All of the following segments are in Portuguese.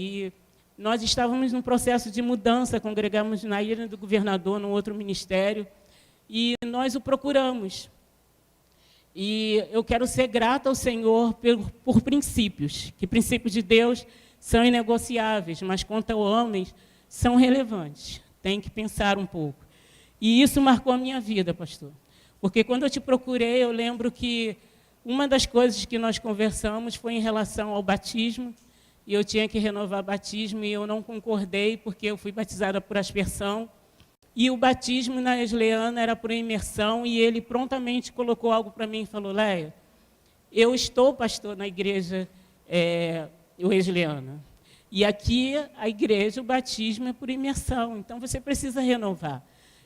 E nós estávamos num processo de mudança, congregamos na Ilha do Governador, num outro ministério, e nós o procuramos. E eu quero ser grata ao Senhor por princípios, que princípios de Deus são inegociáveis, mas quanto ao homem, são relevantes. Tem que pensar um pouco. E isso marcou a minha vida, pastor. Porque quando eu te procurei, eu lembro que uma das coisas que nós conversamos foi em relação ao batismo, e eu tinha que renovar batismo, e eu não concordei, porque eu fui batizada por aspersão, e o batismo na Wesleyana era por imersão, e ele prontamente colocou algo para mim e falou: Leia, eu estou pastor na igreja Wesleyana, e aqui a igreja, o batismo é por imersão, então você precisa renovar.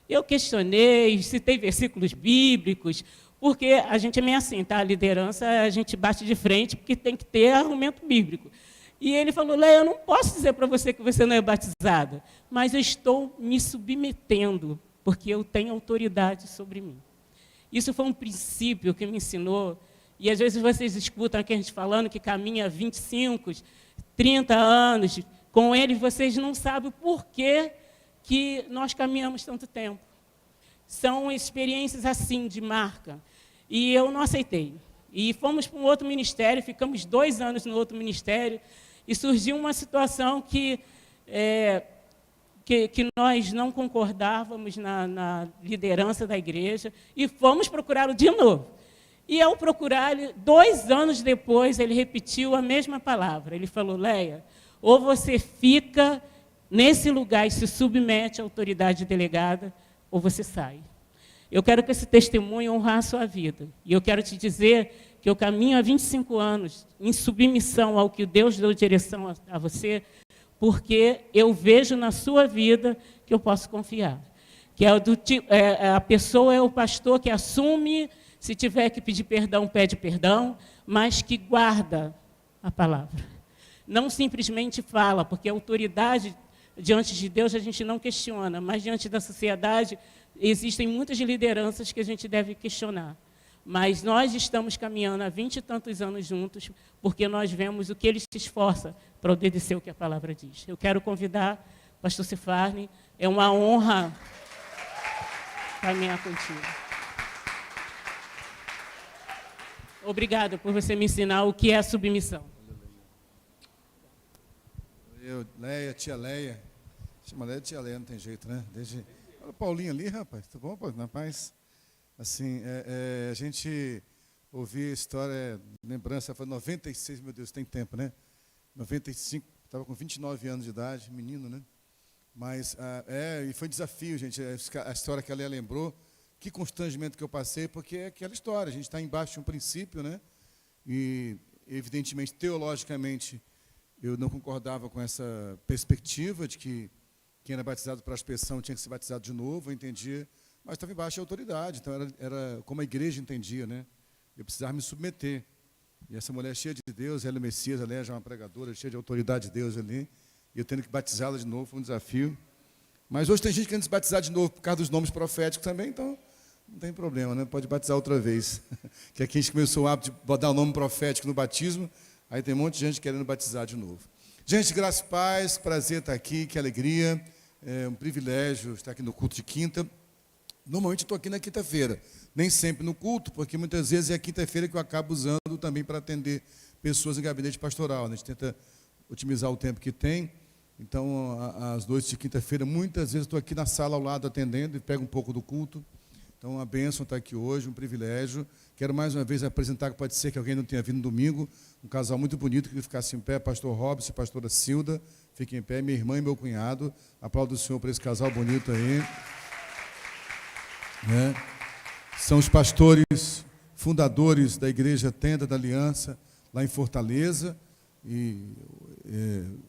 Eu questionei, citei versículos bíblicos, porque a gente é meio assim, tá? A liderança, a gente bate de frente, porque tem que ter argumento bíblico. E ele falou: Leia, eu não posso dizer para você que você não é batizada, mas eu estou me submetendo, porque eu tenho autoridade sobre mim. Isso foi um princípio que me ensinou, e às vezes vocês escutam aqui a gente falando que caminha 25, 30 anos com ele, vocês não sabem o porquê que nós caminhamos tanto tempo. São experiências assim, de marca. E eu não aceitei. E fomos para um outro ministério, ficamos 2 anos no outro ministério, e surgiu uma situação que nós não concordávamos na liderança da igreja, e fomos procurá-lo de novo. E ao procurar, 2 anos depois, ele repetiu a mesma palavra. Ele falou: Leia, ou você fica nesse lugar e se submete à autoridade delegada, ou você sai. Eu quero que esse testemunho honrar a sua vida. E eu quero te dizer que eu caminho há 25 anos em submissão ao que Deus deu direção a você, porque eu vejo na sua vida que eu posso confiar. Que a pessoa é o pastor que assume, se tiver que pedir perdão, pede perdão, mas que guarda a palavra. Não simplesmente fala, porque a autoridade diante de Deus a gente não questiona, mas diante da sociedade existem muitas lideranças que a gente deve questionar. Mas nós estamos caminhando há 20 e tantos anos juntos, porque nós vemos o que ele se esforça para obedecer o que a palavra diz. Eu quero convidar o pastor Cifarne, é uma honra caminhar contigo. Obrigada por você me ensinar o que é a submissão. Leia, tia Leia. Chama Leia de tia Leia, não tem jeito, né? Olha o Paulinho ali, rapaz. Tá bom, Paulinho? Rapaz, assim, a gente ouvia a história, lembrança, foi 96, meu Deus, tem tempo, né? 95, estava com 29 anos de idade, menino, né? Mas, e foi desafio, gente, a história que a Leia lembrou, que constrangimento que eu passei, porque é aquela história, a gente está embaixo de um princípio, né? E, evidentemente, teologicamente, eu não concordava com essa perspectiva de que quem era batizado para aspersão tinha que ser batizado de novo, eu entendia, mas estava embaixo de autoridade, então era como a igreja entendia, né? Eu precisava me submeter. E essa mulher cheia de Deus, ela é Messias, ela é já uma pregadora, cheia de autoridade de Deus ali, e eu tendo que batizá-la de novo, foi um desafio. Mas hoje tem gente querendo se batizar de novo por causa dos nomes proféticos também, então não tem problema, né? Pode batizar outra vez. Que aqui a gente começou o hábito de botar o nome profético no batismo, aí tem um monte de gente querendo batizar de novo. Gente, graça e paz, prazer estar aqui, que alegria, é um privilégio estar aqui no culto de quinta. Normalmente estou aqui na quinta-feira, nem sempre no culto, porque muitas vezes é a quinta-feira que eu acabo usando também para atender pessoas em gabinete pastoral, né? A gente tenta otimizar o tempo que tem, então às noites de quinta-feira, muitas vezes estou aqui na sala ao lado atendendo e pego um pouco do culto. Então, a bênção estar aqui hoje, um privilégio. Quero mais uma vez apresentar, que pode ser que alguém não tenha vindo no domingo, um casal muito bonito, que ficasse em pé, pastor Robson e pastora Cilda, fiquem em pé, minha irmã e meu cunhado. Aplaudo o Senhor por esse casal bonito aí. São os pastores fundadores da Igreja Tenda da Aliança, lá em Fortaleza, e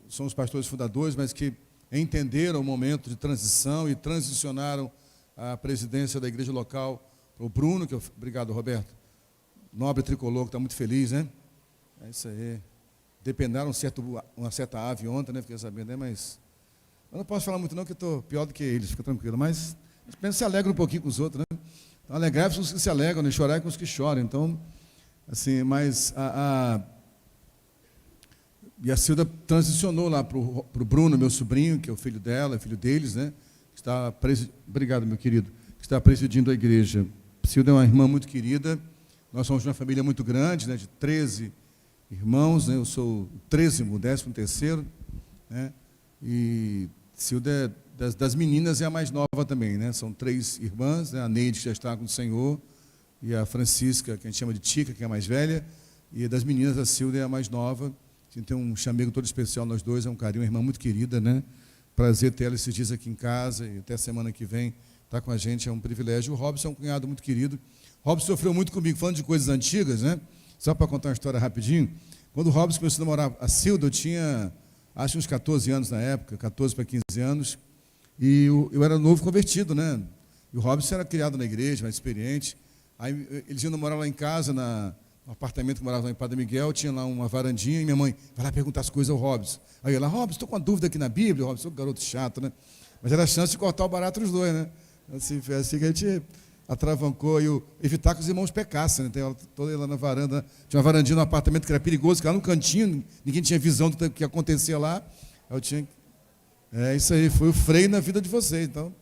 são os pastores fundadores, mas que entenderam o momento de transição e transicionaram a presidência da igreja local para o Bruno, obrigado, Roberto, nobre tricolor, que está muito feliz, né? É isso aí. Dependaram uma certa ave ontem, né? Fiquei sabendo, né? Mas eu não posso falar muito não, que eu estou pior do que eles, fica tranquilo. Mas se alegra um pouquinho com os outros, né? Então, alegrar-se com os que se alegram, né? Chorar com os que choram. Então, assim, mas E a Cilda transicionou lá para o Bruno, meu sobrinho, que é o filho dela, filho deles, né? Obrigado, meu querido, que está presidindo a igreja. Cilda é uma irmã muito querida. Nós somos uma família muito grande, né, de 13 irmãos, né? Eu sou o 13º, né? E Cilda, das meninas, é a mais nova também, né? São 3 irmãs, né? A Neide, que já está com o Senhor, e a Francisca, que a gente chama de Tica, que é a mais velha, e das meninas, a Cilda é a mais nova. A gente tem um chamego todo especial, nós dois, é um carinho, uma irmã muito querida, né? Prazer ter ela esses dias aqui em casa, e até a semana que vem estar com a gente, é um privilégio. O Robson é um cunhado muito querido. O Robson sofreu muito comigo, falando de coisas antigas, né? Só para contar uma história rapidinho. Quando o Robson começou a namorar a Cilda, eu tinha, acho, uns 14 anos na época, 14 para 15 anos, e eu era novo convertido, né? E o Robson era criado na igreja, mais experiente. Aí eles iam morar lá em casa, no apartamento que morava lá em Padre Miguel, tinha lá uma varandinha, e minha mãe vai lá perguntar as coisas ao Robson. Aí eu lá, Robson, estou com uma dúvida aqui na Bíblia. O Robson, garoto chato, né? Mas era a chance de cortar o barato dos dois, né? Assim, foi assim que a gente atravancou e evitar que os irmãos pecassem, né? Tem ela toda lá na varanda, tinha uma varandinha no apartamento que era perigoso, que lá no cantinho, ninguém tinha visão do que acontecia lá. Eu tinha. Isso aí, foi o freio na vida de vocês. Então,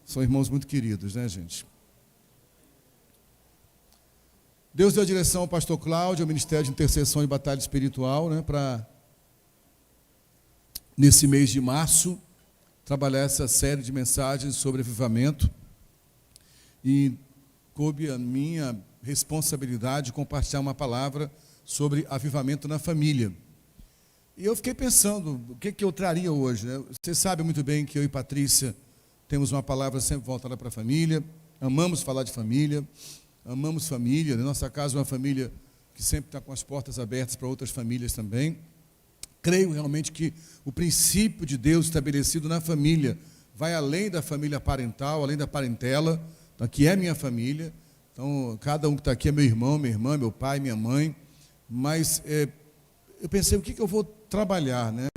são irmãos muito queridos, né, gente? Deus deu a direção ao pastor Cláudio, ao Ministério de Intercessão e Batalha Espiritual, né, para, nesse mês de março, trabalhar essa série de mensagens sobre avivamento. E coube a minha responsabilidade de compartilhar uma palavra sobre avivamento na família. E eu fiquei pensando, o que eu traria hoje, né? Você sabe muito bem que eu e Patrícia temos uma palavra sempre voltada para a família, amamos falar de família, amamos família, né? Nossa casa é uma família que sempre está com as portas abertas para outras famílias também. Creio realmente que o princípio de Deus estabelecido na família vai além da família parental, além da parentela, então, que é minha família. Então, cada um que está aqui é meu irmão, minha irmã, meu pai, minha mãe. Mas eu pensei, o que eu vou trabalhar, né?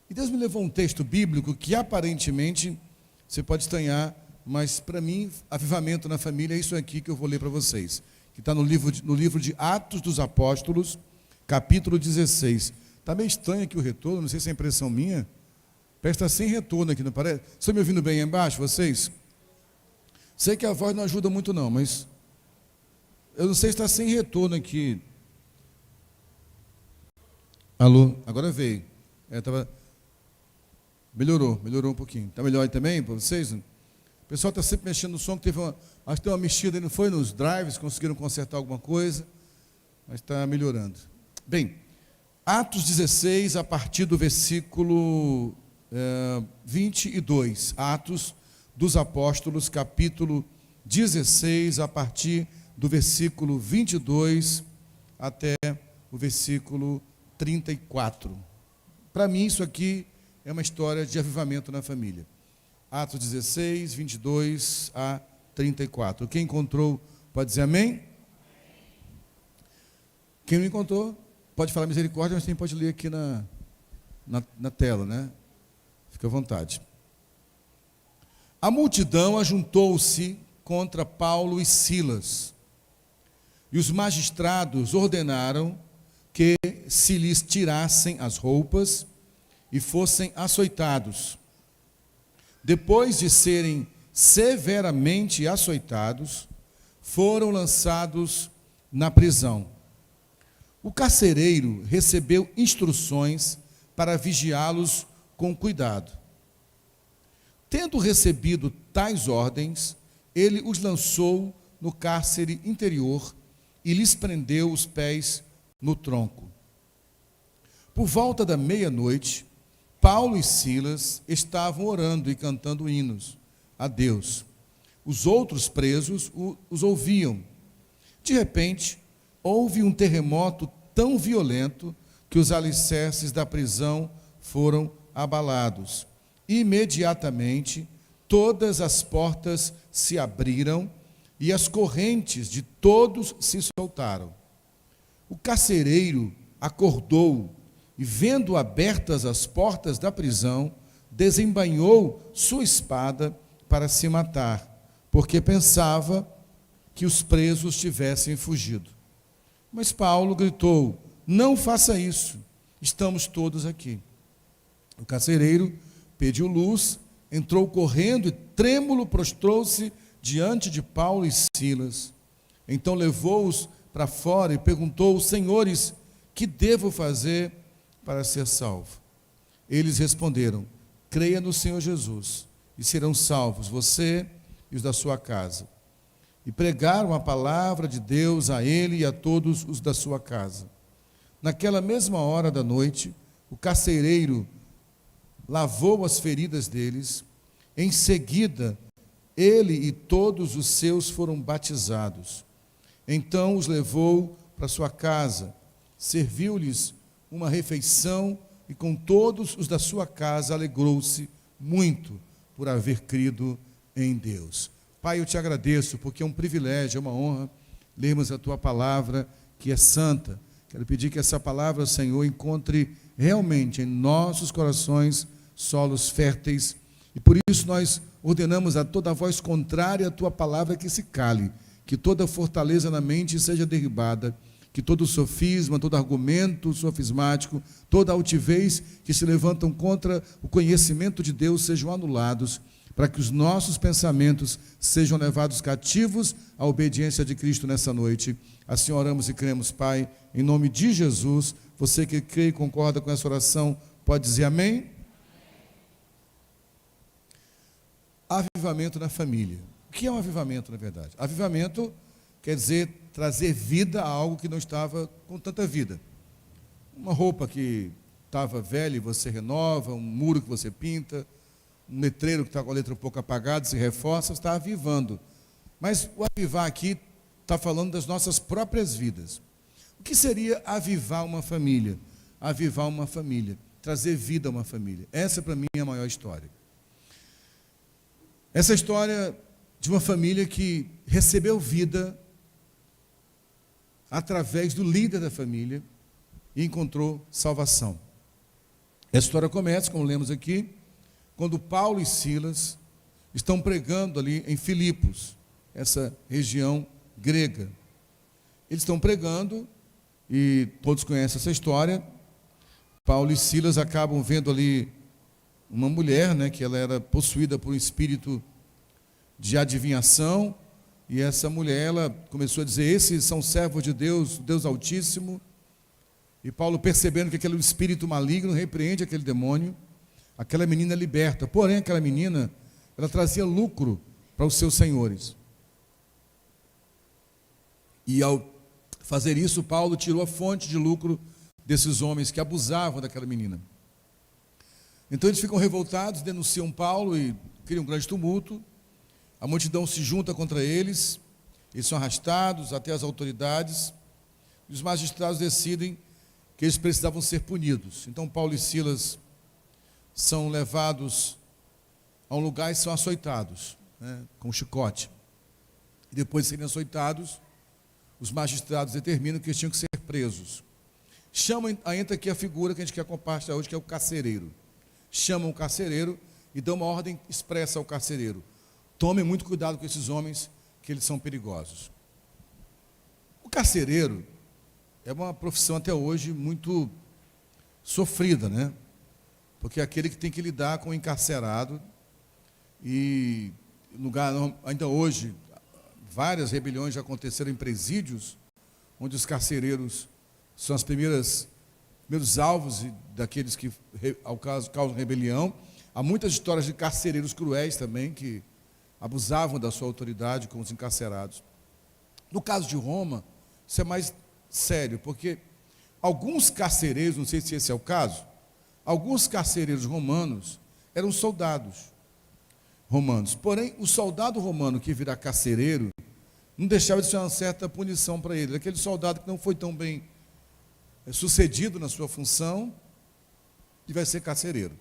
E Deus me levou um texto bíblico que aparentemente você pode estranhar, mas para mim, avivamento na família é isso aqui que eu vou ler para vocês, que está no livro de Atos dos Apóstolos, capítulo 16. Está meio estranho aqui o retorno, não sei se é impressão minha. Parece que está sem retorno aqui, não parece? Estão me ouvindo bem aí embaixo, vocês? Sei que a voz não ajuda muito não, mas eu não sei se está sem retorno aqui. Alô? Agora veio. Melhorou um pouquinho. Está melhor aí também para vocês? O pessoal está sempre mexendo no som, acho que tem uma mexida aí, não foi? Nos drives, conseguiram consertar alguma coisa, mas está melhorando. Bem, Atos 16, a partir do versículo 22. Atos dos Apóstolos, capítulo 16, a partir do versículo 22 até o versículo 34. Para mim, isso aqui é uma história de avivamento na família. Atos 16, 22 a 34. Quem encontrou, pode dizer amém? Quem não encontrou, pode falar misericórdia, mas também pode ler aqui na tela, né? Fica à vontade. A multidão ajuntou-se contra Paulo e Silas, e os magistrados ordenaram que se lhes tirassem as roupas e fossem açoitados. Depois de serem severamente açoitados, foram lançados na prisão. O carcereiro recebeu instruções para vigiá-los com cuidado. Tendo recebido tais ordens, ele os lançou no cárcere interior e lhes prendeu os pés no tronco. Por volta da meia-noite, Paulo e Silas estavam orando e cantando hinos a Deus. Os outros presos os ouviam. De repente, houve um terremoto tão violento que os alicerces da prisão foram abalados. Imediatamente, todas as portas se abriram e as correntes de todos se soltaram. O carcereiro acordou e, vendo abertas as portas da prisão, desembainhou sua espada para se matar, porque pensava que os presos tivessem fugido. Mas Paulo gritou: não faça isso, estamos todos aqui. O carcereiro pediu luz, entrou correndo e trêmulo prostrou-se diante de Paulo e Silas. Então levou-os para fora e perguntou: Senhores, que devo fazer para ser salvo? Eles responderam: creia no Senhor Jesus e serão salvos você e os da sua casa. E pregaram a palavra de Deus a ele e a todos os da sua casa. Naquela mesma hora da noite, o carcereiro lavou as feridas deles. Em seguida, ele e todos os seus foram batizados. Então os levou para sua casa, serviu-lhes uma refeição e com todos os da sua casa alegrou-se muito por haver crido em Deus. Pai, eu te agradeço porque é um privilégio, é uma honra lermos a tua palavra que é santa. Quero pedir que essa palavra, Senhor, encontre realmente em nossos corações solos férteis, e por isso nós ordenamos a toda voz contrária à tua palavra que se cale, que toda fortaleza na mente seja derribada, que todo sofisma, todo argumento sofismático, toda altivez que se levantam contra o conhecimento de Deus sejam anulados, para que os nossos pensamentos sejam levados cativos à obediência de Cristo nessa noite. Assim oramos e cremos, Pai, em nome de Jesus. Você que crê e concorda com essa oração, pode dizer amém? Avivamento na família. O que é um avivamento, na verdade? Avivamento quer dizer trazer vida a algo que não estava com tanta vida. Uma roupa que estava velha e você renova, um muro que você pinta, um letreiro que está com a letra um pouco apagada, se reforça, está avivando. Mas o avivar aqui está falando das nossas próprias vidas. O que seria avivar uma família? Avivar uma família, trazer vida a uma família. Essa, para mim, é a maior história. Essa história de uma família que recebeu vida através do líder da família e encontrou salvação. Essa história começa, como lemos aqui, quando Paulo e Silas estão pregando ali em Filipos, essa região grega. Eles estão pregando, e todos conhecem essa história. Paulo e Silas acabam vendo ali uma mulher, que ela era possuída por um espírito de adivinhação, e essa mulher, ela começou a dizer: esses são servos de Deus, Deus Altíssimo. E Paulo, percebendo que aquele espírito maligno, repreende aquele demônio. Aquela menina é liberta, porém aquela menina, ela trazia lucro para os seus senhores. E ao fazer isso, Paulo tirou a fonte de lucro desses homens que abusavam daquela menina. Então eles ficam revoltados, denunciam Paulo e criam um grande tumulto. A multidão se junta contra eles, eles são arrastados até as autoridades, e os magistrados decidem que eles precisavam ser punidos. Então Paulo e Silas são levados a um lugar e são açoitados, com chicote. E depois de serem açoitados, os magistrados determinam que eles tinham que ser presos. Entra aqui a figura que a gente quer compartilhar hoje, que é o carcereiro. Chamam o carcereiro e dão uma ordem expressa ao carcereiro: tomem muito cuidado com esses homens, que eles são perigosos. O carcereiro é uma profissão até hoje muito sofrida, porque é aquele que tem que lidar com o encarcerado, e ainda hoje, várias rebeliões já aconteceram em presídios, onde os carcereiros são os primeiros alvos daqueles que causam rebelião. Há muitas histórias de carcereiros cruéis também, que abusavam da sua autoridade com os encarcerados. No caso de Roma, isso é mais sério, porque alguns carcereiros, não sei se esse é o caso, alguns carcereiros romanos eram soldados romanos. Porém, o soldado romano que virar carcereiro não deixava de ser uma certa punição para ele. Aquele soldado que não foi tão bem sucedido na sua função e vai ser carcereiro.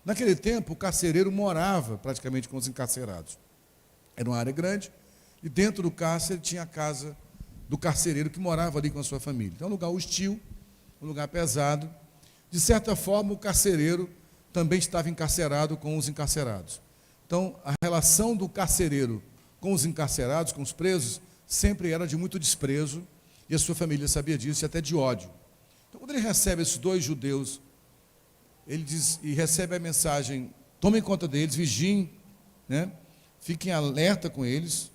Naquele tempo, o carcereiro morava praticamente com os encarcerados. Era uma área grande, e dentro do cárcere tinha a casa do carcereiro que morava ali com a sua família. Então, um lugar hostil, um lugar pesado. De certa forma, o carcereiro também estava encarcerado com os encarcerados. Então, a relação do carcereiro com os encarcerados, com os presos, sempre era de muito desprezo, e a sua família sabia disso, e até de ódio. Então, quando ele recebe esses dois judeus, ele diz, e recebe a mensagem, tomem conta deles, vigiem, né? Fiquem alerta com eles,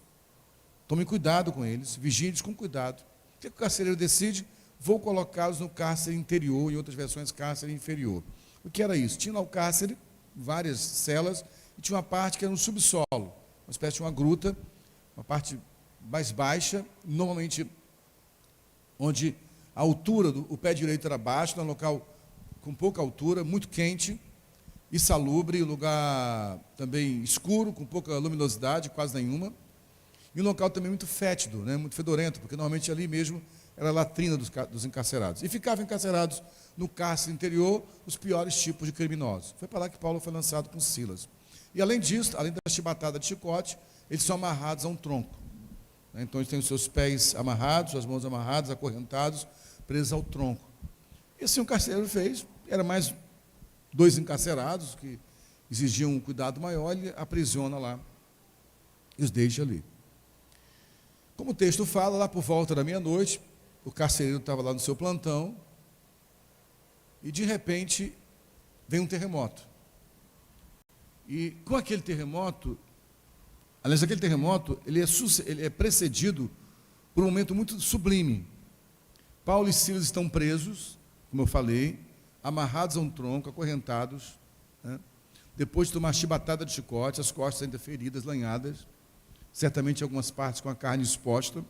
tomem cuidado com eles, vigiem-eles com cuidado. O que o carcereiro decide? Vou colocá-los no cárcere interior, em outras versões, cárcere inferior. O que era isso? Tinha lá o cárcere, várias celas, e tinha uma parte que era no subsolo, uma espécie de uma gruta, uma parte mais baixa, normalmente onde a altura do pé direito era baixo, num local com pouca altura, muito quente, insalubre, lugar também escuro, com pouca luminosidade, quase nenhuma, e um local também muito fétido, né, muito fedorento, porque normalmente ali mesmo era a latrina dos encarcerados. E ficavam encarcerados no cárcere interior os piores tipos de criminosos. Foi para lá que Paulo foi lançado com Silas. E além disso, além da chibatada de chicote, eles são amarrados a um tronco. Então eles têm os seus pés amarrados, suas mãos amarradas, acorrentados, presos ao tronco. E assim o carcereiro fez, era mais 2 encarcerados que exigiam um cuidado maior, ele aprisiona lá e os deixa ali. Como o texto fala, lá por volta da meia-noite, o carcereiro estava lá no seu plantão e de repente vem um terremoto. E com aquele terremoto, aliás, aquele terremoto, ele é precedido por um momento muito sublime. Paulo e Silas estão presos, como eu falei, amarrados a um tronco, acorrentados, né? Depois de tomar chibatada de chicote, as costas ainda feridas, lanhadas, certamente algumas partes com a carne exposta.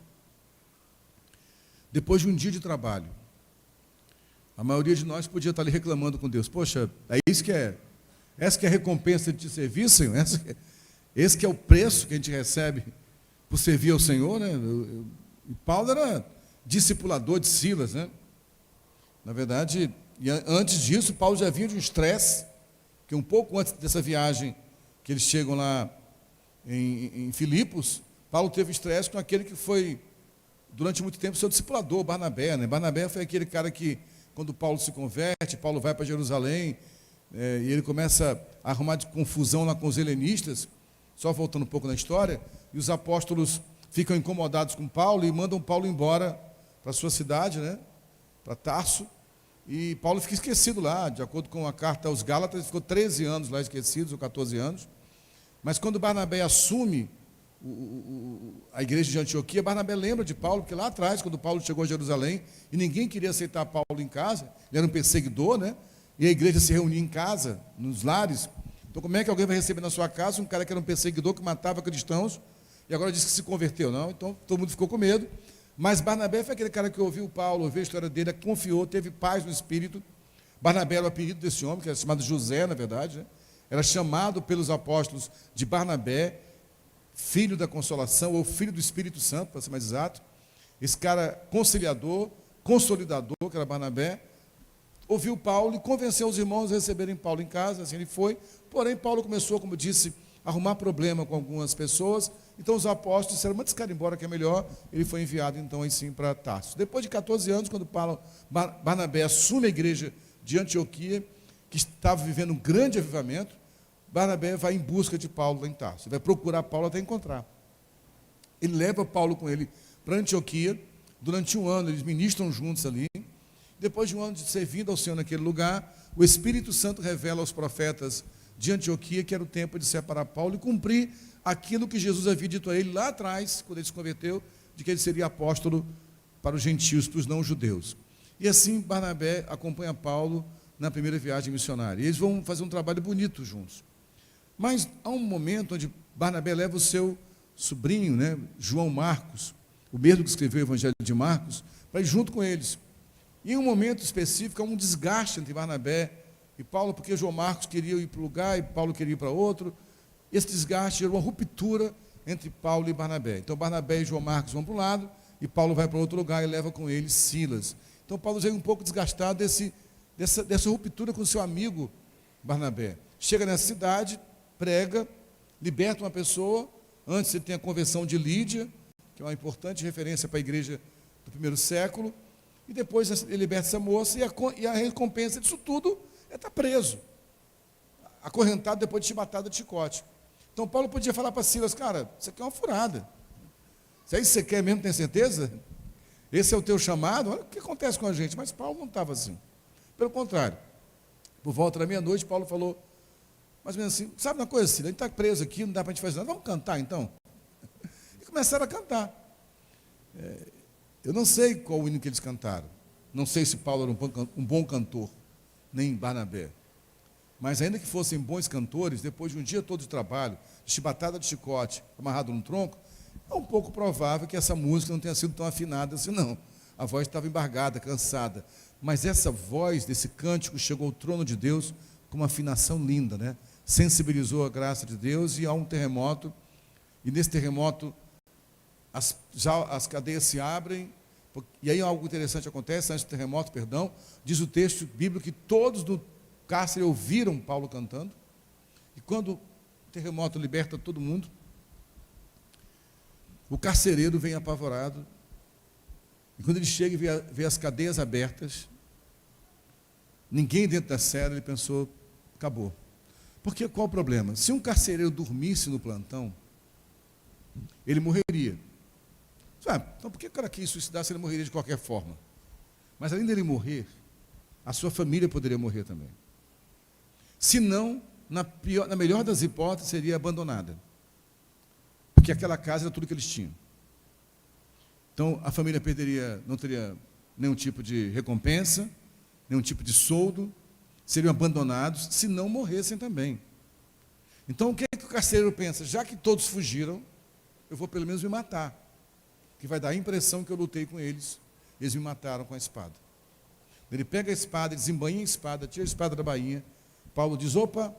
Depois de um dia de trabalho, a maioria de nós podia estar ali reclamando com Deus. Poxa, essa que é a recompensa de te servir, Senhor? Esse que é o preço que a gente recebe por servir ao Senhor, né? E Paulo era discipulador de Silas, né? Na verdade, e antes disso, Paulo já vinha de um estresse, que um pouco antes dessa viagem, que eles chegam lá em Filipos, Paulo teve estresse com aquele que foi, durante muito tempo, seu discipulador, Barnabé, né? Barnabé foi aquele cara que, quando Paulo se converte, Paulo vai para Jerusalém, e ele começa a arrumar de confusão lá com os helenistas, só voltando um pouco na história, e os apóstolos ficam incomodados com Paulo e mandam Paulo embora para a sua cidade, né? Para Tarso, e Paulo fica esquecido lá, de acordo com a carta aos Gálatas, ele ficou 13 anos lá esquecido, ou 14 anos, mas quando Barnabé assume a igreja de Antioquia, Barnabé lembra de Paulo, porque lá atrás, quando Paulo chegou a Jerusalém, e ninguém queria aceitar Paulo em casa, ele era um perseguidor, né? E a igreja se reunia em casa, nos lares. Então como é que alguém vai receber na sua casa um cara que era um perseguidor, que matava cristãos, e agora diz que se converteu? Não, então todo mundo ficou com medo. Mas Barnabé foi aquele cara que ouviu Paulo, ouviu a história dele, confiou, teve paz no espírito. Barnabé era o apelido desse homem, que era chamado José, na verdade, né? Era chamado pelos apóstolos de Barnabé, filho da consolação, ou filho do Espírito Santo, para ser mais exato. Esse cara conciliador, consolidador, que era Barnabé, ouviu Paulo e convenceu os irmãos a receberem Paulo em casa, assim ele foi. Porém, Paulo começou, como disse, a arrumar problema com algumas pessoas. Então os apóstolos disseram, manda esse cara embora que é melhor. Ele foi enviado então assim para Tarso. Depois de 14 anos, quando Barnabé assume a igreja de Antioquia, que estava vivendo um grande avivamento, Barnabé vai em busca de Paulo lá em Tarso. Ele vai procurar Paulo até encontrar. Ele leva Paulo com ele para Antioquia. Durante um ano, eles ministram juntos ali. Depois de um ano de servindo ao Senhor naquele lugar, o Espírito Santo revela aos profetas de Antioquia que era o tempo de separar Paulo e cumprir aquilo que Jesus havia dito a ele lá atrás, quando ele se converteu, de que ele seria apóstolo para os gentios, para os não-judeus. E assim Barnabé acompanha Paulo na primeira viagem missionária. E eles vão fazer um trabalho bonito juntos. Mas há um momento onde Barnabé leva o seu sobrinho, né, João Marcos, o mesmo que escreveu o Evangelho de Marcos, para ir junto com eles. E em um momento específico, há um desgaste entre Barnabé e Paulo, porque João Marcos queria ir para um lugar e Paulo queria ir para outro. Esse desgaste gerou uma ruptura entre Paulo e Barnabé. Então Barnabé e João Marcos vão para um lado e Paulo vai para outro lugar e leva com ele Silas. Então Paulo já é um pouco desgastado dessa ruptura com seu amigo Barnabé. Chega nessa cidade, prega, liberta uma pessoa. Antes ele tem a conversão de Lídia, que é uma importante referência para a igreja do primeiro século. E depois ele liberta essa moça e a recompensa disso tudo é estar preso, acorrentado depois de chibatada de chicote. Então Paulo podia falar para Silas, cara, isso aqui é uma furada. Se é isso que você quer mesmo, tem certeza? Esse é o teu chamado? Olha o que acontece com a gente. Mas Paulo não estava assim. Pelo contrário. Por volta da meia-noite, Paulo falou, mais ou menos assim, sabe uma coisa, Cida? A gente está preso aqui, não dá para a gente fazer nada. Vamos cantar, então? E começaram a cantar. Eu não sei qual o hino que eles cantaram. Não sei se Paulo era um bom cantor, nem Barnabé. Mas ainda que fossem bons cantores, depois de um dia todo de trabalho, de chibatada de chicote, amarrado num tronco, é um pouco provável que essa música não tenha sido tão afinada assim, não. A voz estava embargada, cansada. Mas essa voz desse cântico chegou ao trono de Deus com uma afinação linda, né? Sensibilizou a graça de Deus e há um terremoto. E nesse terremoto, as cadeias se abrem. E aí algo interessante acontece, antes do terremoto, diz o texto bíblico que todos do cárcere ouviram Paulo cantando. E quando o terremoto liberta todo mundo, o carcereiro vem apavorado. E quando ele chega e vê as cadeias abertas, ninguém dentro da cela, ele pensou, acabou. Porque qual o problema? Se um carcereiro dormisse no plantão, ele morreria. Então por que o cara quis suicidar se ele morreria de qualquer forma? Mas além dele morrer, a sua família poderia morrer também. Se não, na melhor das hipóteses, seria abandonada. Porque aquela casa era tudo que eles tinham. Então, a família não teria nenhum tipo de recompensa, nenhum tipo de soldo, seriam abandonados, se não morressem também. Então, o que é que o carcereiro pensa? Já que todos fugiram, eu vou pelo menos me matar, que vai dar a impressão que eu lutei com eles, eles me mataram com a espada. Ele pega a espada, desembainha a espada, tira a espada da bainha. Paulo diz, opa,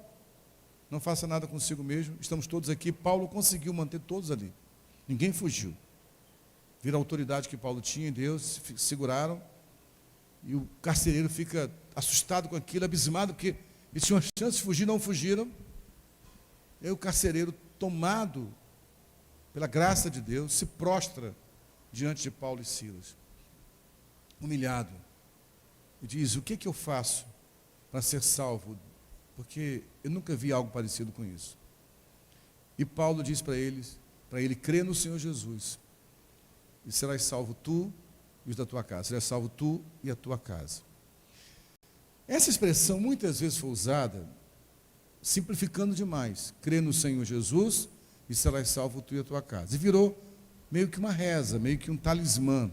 não faça nada consigo mesmo, estamos todos aqui. Paulo conseguiu manter todos ali, ninguém fugiu. Viram a autoridade que Paulo tinha em Deus, se seguraram, e o carcereiro fica assustado com aquilo, abismado, porque eles tinham a chance de fugir, não fugiram. E aí o carcereiro, tomado pela graça de Deus, se prostra diante de Paulo e Silas, humilhado, e diz, o que eu faço para ser salvo? Porque eu nunca vi algo parecido com isso. E Paulo diz para ele, crê no Senhor Jesus, e serás salvo tu e os da tua casa. Serás salvo tu e a tua casa. Essa expressão muitas vezes foi usada, simplificando demais. Crê no Senhor Jesus e serás salvo tu e a tua casa. E virou meio que uma reza, meio que um talismã,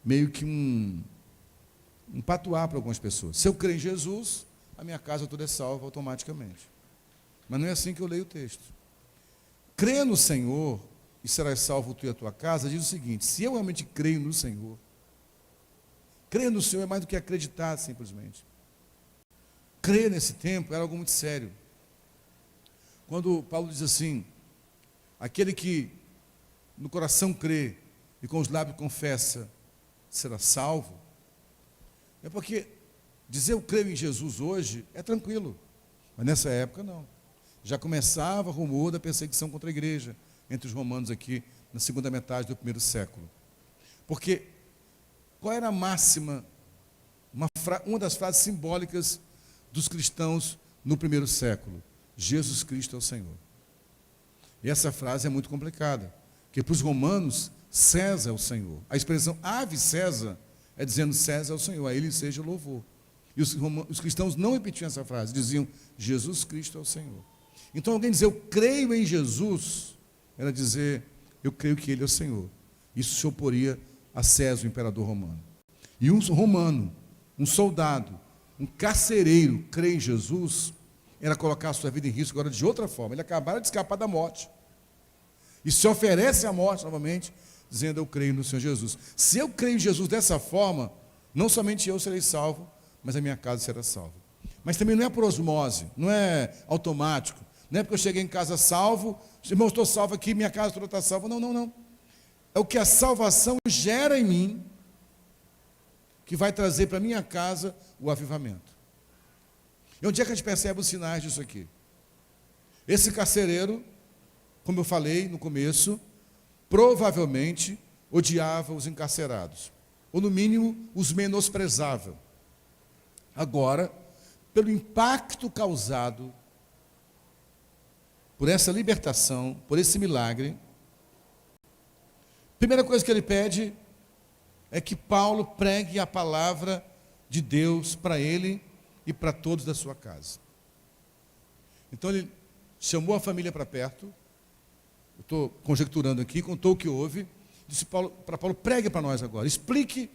meio que um patuá para algumas pessoas. Se eu crer em Jesus, a minha casa toda é salva automaticamente. Mas não é assim que eu leio o texto. Crê no Senhor e serás salvo tu e a tua casa, diz o seguinte, se eu realmente creio no Senhor, crer no Senhor é mais do que acreditar simplesmente. Crer nesse tempo era algo muito sério. Quando Paulo diz assim, aquele que no coração crê e com os lábios confessa, será salvo, é porque dizer eu creio em Jesus hoje é tranquilo, mas nessa época não. Já começava o rumor da perseguição contra a igreja, entre os romanos aqui, na segunda metade do primeiro século. Porque, qual era a máxima, uma das frases simbólicas dos cristãos no primeiro século? Jesus Cristo é o Senhor. E essa frase é muito complicada, porque para os romanos, César é o Senhor. A expressão ave César é dizendo César é o Senhor, a ele seja louvor. E os cristãos não repetiam essa frase, diziam Jesus Cristo é o Senhor. Então alguém dizer eu creio em Jesus, era dizer, eu creio que ele é o Senhor. Isso se oporia a César, o imperador romano. E um romano, um soldado, um carcereiro, crer em Jesus, era colocar a sua vida em risco agora de outra forma. Ele acabara de escapar da morte. E se oferece à morte novamente, dizendo, eu creio no Senhor Jesus. Se eu creio em Jesus dessa forma, não somente eu serei salvo, mas a minha casa será salva. Mas também não é por osmose, não é automático. Não é porque eu cheguei em casa salvo, irmão, estou salvo aqui, minha casa toda está salva. Não, não, não. É o que a salvação gera em mim, que vai trazer para a minha casa o avivamento. E onde é que a gente percebe os sinais disso aqui? Esse carcereiro, como eu falei no começo, provavelmente odiava os encarcerados, ou no mínimo os menosprezava. Agora, pelo impacto causado por essa libertação, por esse milagre, primeira coisa que ele pede é que Paulo pregue a palavra de Deus para ele e para todos da sua casa. Então ele chamou a família para perto, eu estou conjecturando aqui, contou o que houve, disse para Paulo, pregue para nós agora, explique.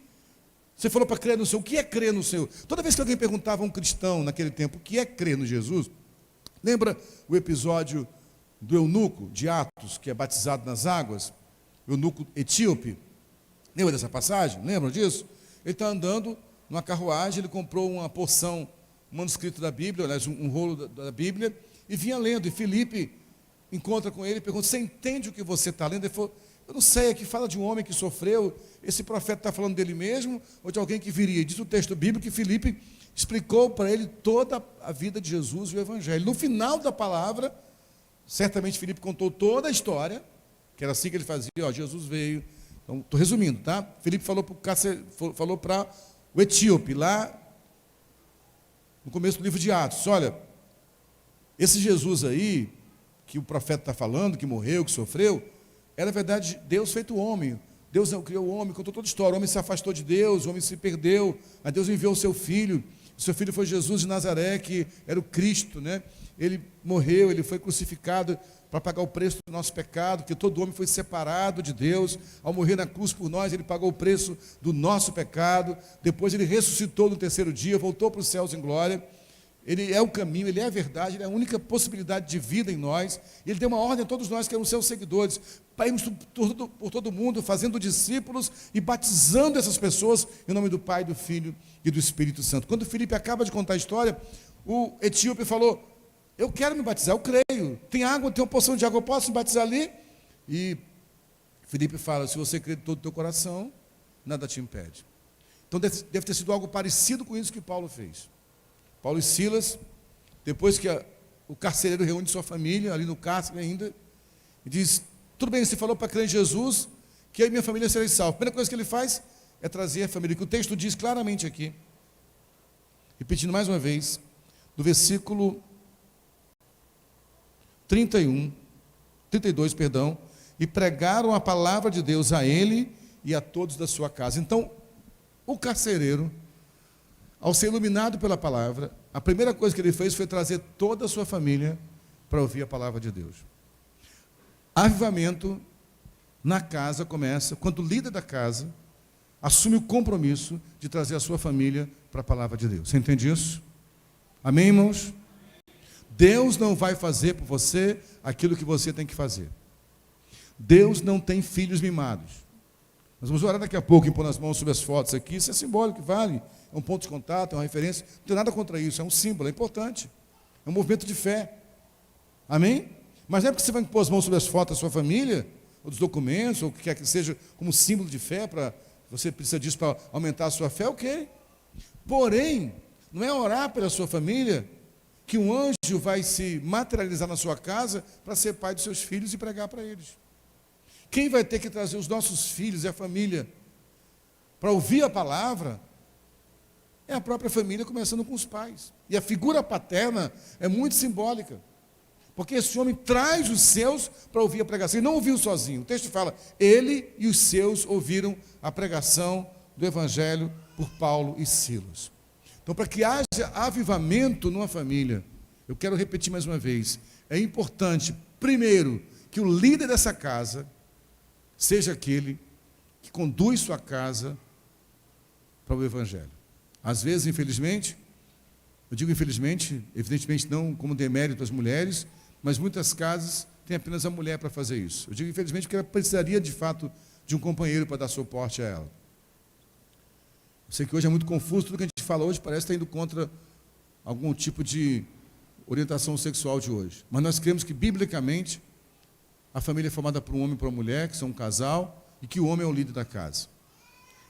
Você falou para crer no Senhor, o que é crer no Senhor? Toda vez que alguém perguntava a um cristão naquele tempo o que é crer no Jesus, lembra o episódio do eunuco de Atos, que é batizado nas águas, o eunuco etíope? Lembra dessa passagem? Lembram disso? Ele está andando numa carruagem, ele comprou uma porção, um manuscrito da Bíblia, aliás, um rolo da Bíblia, e vinha lendo, e Filipe encontra com ele e pergunta, você entende o que você está lendo? Ele falou, eu não sei, aqui fala de um homem que sofreu, esse profeta está falando dele mesmo, ou de alguém que viria? E diz o texto bíblico que Filipe explicou para ele toda a vida de Jesus e o Evangelho. No final da palavra, certamente Filipe contou toda a história, que era assim que ele fazia, ó, Jesus veio. Então, estou resumindo, tá? Filipe falou para o etíope, lá no começo do livro de Atos, olha, esse Jesus aí, que o profeta está falando, que morreu, que sofreu, era, na verdade, Deus feito homem. Deus criou o homem, contou toda a história. O homem se afastou de Deus, o homem se perdeu. Mas Deus enviou o seu filho. O seu filho foi Jesus de Nazaré, que era o Cristo, né? Ele morreu, ele foi crucificado para pagar o preço do nosso pecado, que todo homem foi separado de Deus. Ao morrer na cruz por nós, ele pagou o preço do nosso pecado. Depois ele ressuscitou no terceiro dia, voltou para os céus em glória. Ele é o caminho, ele é a verdade, ele é a única possibilidade de vida em nós. Ele deu uma ordem a todos nós que eram seus seguidores, para irmos por todo mundo, fazendo discípulos e batizando essas pessoas em nome do Pai, do Filho e do Espírito Santo. Quando Filipe acaba de contar a história, o etíope falou, eu quero me batizar, eu creio. Tem água, tem uma porção de água, eu posso me batizar ali? E Filipe fala, se você crer de todo o teu coração, nada te impede. Então deve ter sido algo parecido com isso que Paulo fez. Paulo e Silas, depois que o carcereiro reúne sua família, ali no cárcere ainda, e diz, tudo bem, você falou para crer em Jesus, que eu e minha família serei salvos. A primeira coisa que ele faz é trazer a família, que o texto diz claramente aqui, repetindo mais uma vez, do versículo 32, e pregaram a palavra de Deus a ele e a todos da sua casa. Então, o carcereiro, ao ser iluminado pela palavra, a primeira coisa que ele fez foi trazer toda a sua família para ouvir a palavra de Deus. Avivamento na casa começa quando o líder da casa assume o compromisso de trazer a sua família para a palavra de Deus. Você entende isso? Amém, irmãos? Deus não vai fazer por você aquilo que você tem que fazer. Deus não tem filhos mimados. Nós vamos orar daqui a pouco, impor as mãos sobre as fotos aqui, isso é simbólico, vale. É um ponto de contato, é uma referência. Não tem nada contra isso, é um símbolo, é importante. É um movimento de fé. Amém? Mas não é porque você vai impor as mãos sobre as fotos da sua família, ou dos documentos, ou o que quer que seja, como símbolo de fé, você precisa disso para aumentar a sua fé, ok. Porém, não é orar pela sua família que um anjo vai se materializar na sua casa para ser pai dos seus filhos e pregar para eles. Quem vai ter que trazer os nossos filhos e a família para ouvir a palavra é a própria família, começando com os pais. E a figura paterna é muito simbólica, porque esse homem traz os seus para ouvir a pregação. Ele não ouviu sozinho. O texto fala, ele e os seus ouviram a pregação do Evangelho por Paulo e Silas. Então, para que haja avivamento numa família, eu quero repetir mais uma vez, é importante, primeiro, que o líder dessa casa seja aquele que conduz sua casa para o Evangelho. Às vezes, infelizmente, eu digo infelizmente, evidentemente não como demérito às mulheres, mas muitas casas têm apenas a mulher para fazer isso. Eu digo infelizmente porque ela precisaria de fato de um companheiro para dar suporte a ela. Eu sei que hoje é muito confuso, tudo que a gente fala hoje parece estar indo contra algum tipo de orientação sexual de hoje. Mas nós cremos que, biblicamente, a família é formada por um homem e por uma mulher, que são um casal, e que o homem é o líder da casa.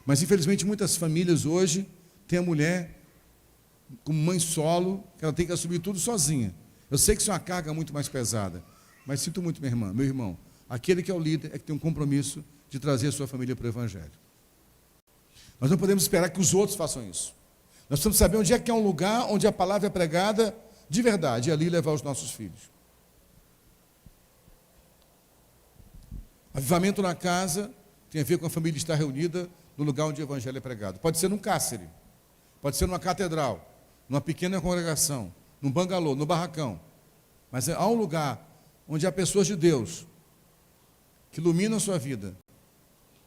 Mas, infelizmente, muitas famílias hoje têm a mulher como mãe solo, que ela tem que assumir tudo sozinha. Eu sei que isso é uma carga muito mais pesada, mas sinto muito, minha irmã, meu irmão, aquele que é o líder é que tem um compromisso de trazer a sua família para o Evangelho. Nós não podemos esperar que os outros façam isso. Nós precisamos saber onde é que é um lugar onde a palavra é pregada de verdade, e ali levar os nossos filhos. Avivamento na casa tem a ver com a família estar reunida no lugar onde o evangelho é pregado. Pode ser num cárcere, pode ser numa catedral, numa pequena congregação, num bangalô, no barracão. Mas há um lugar onde há pessoas de Deus que iluminam a sua vida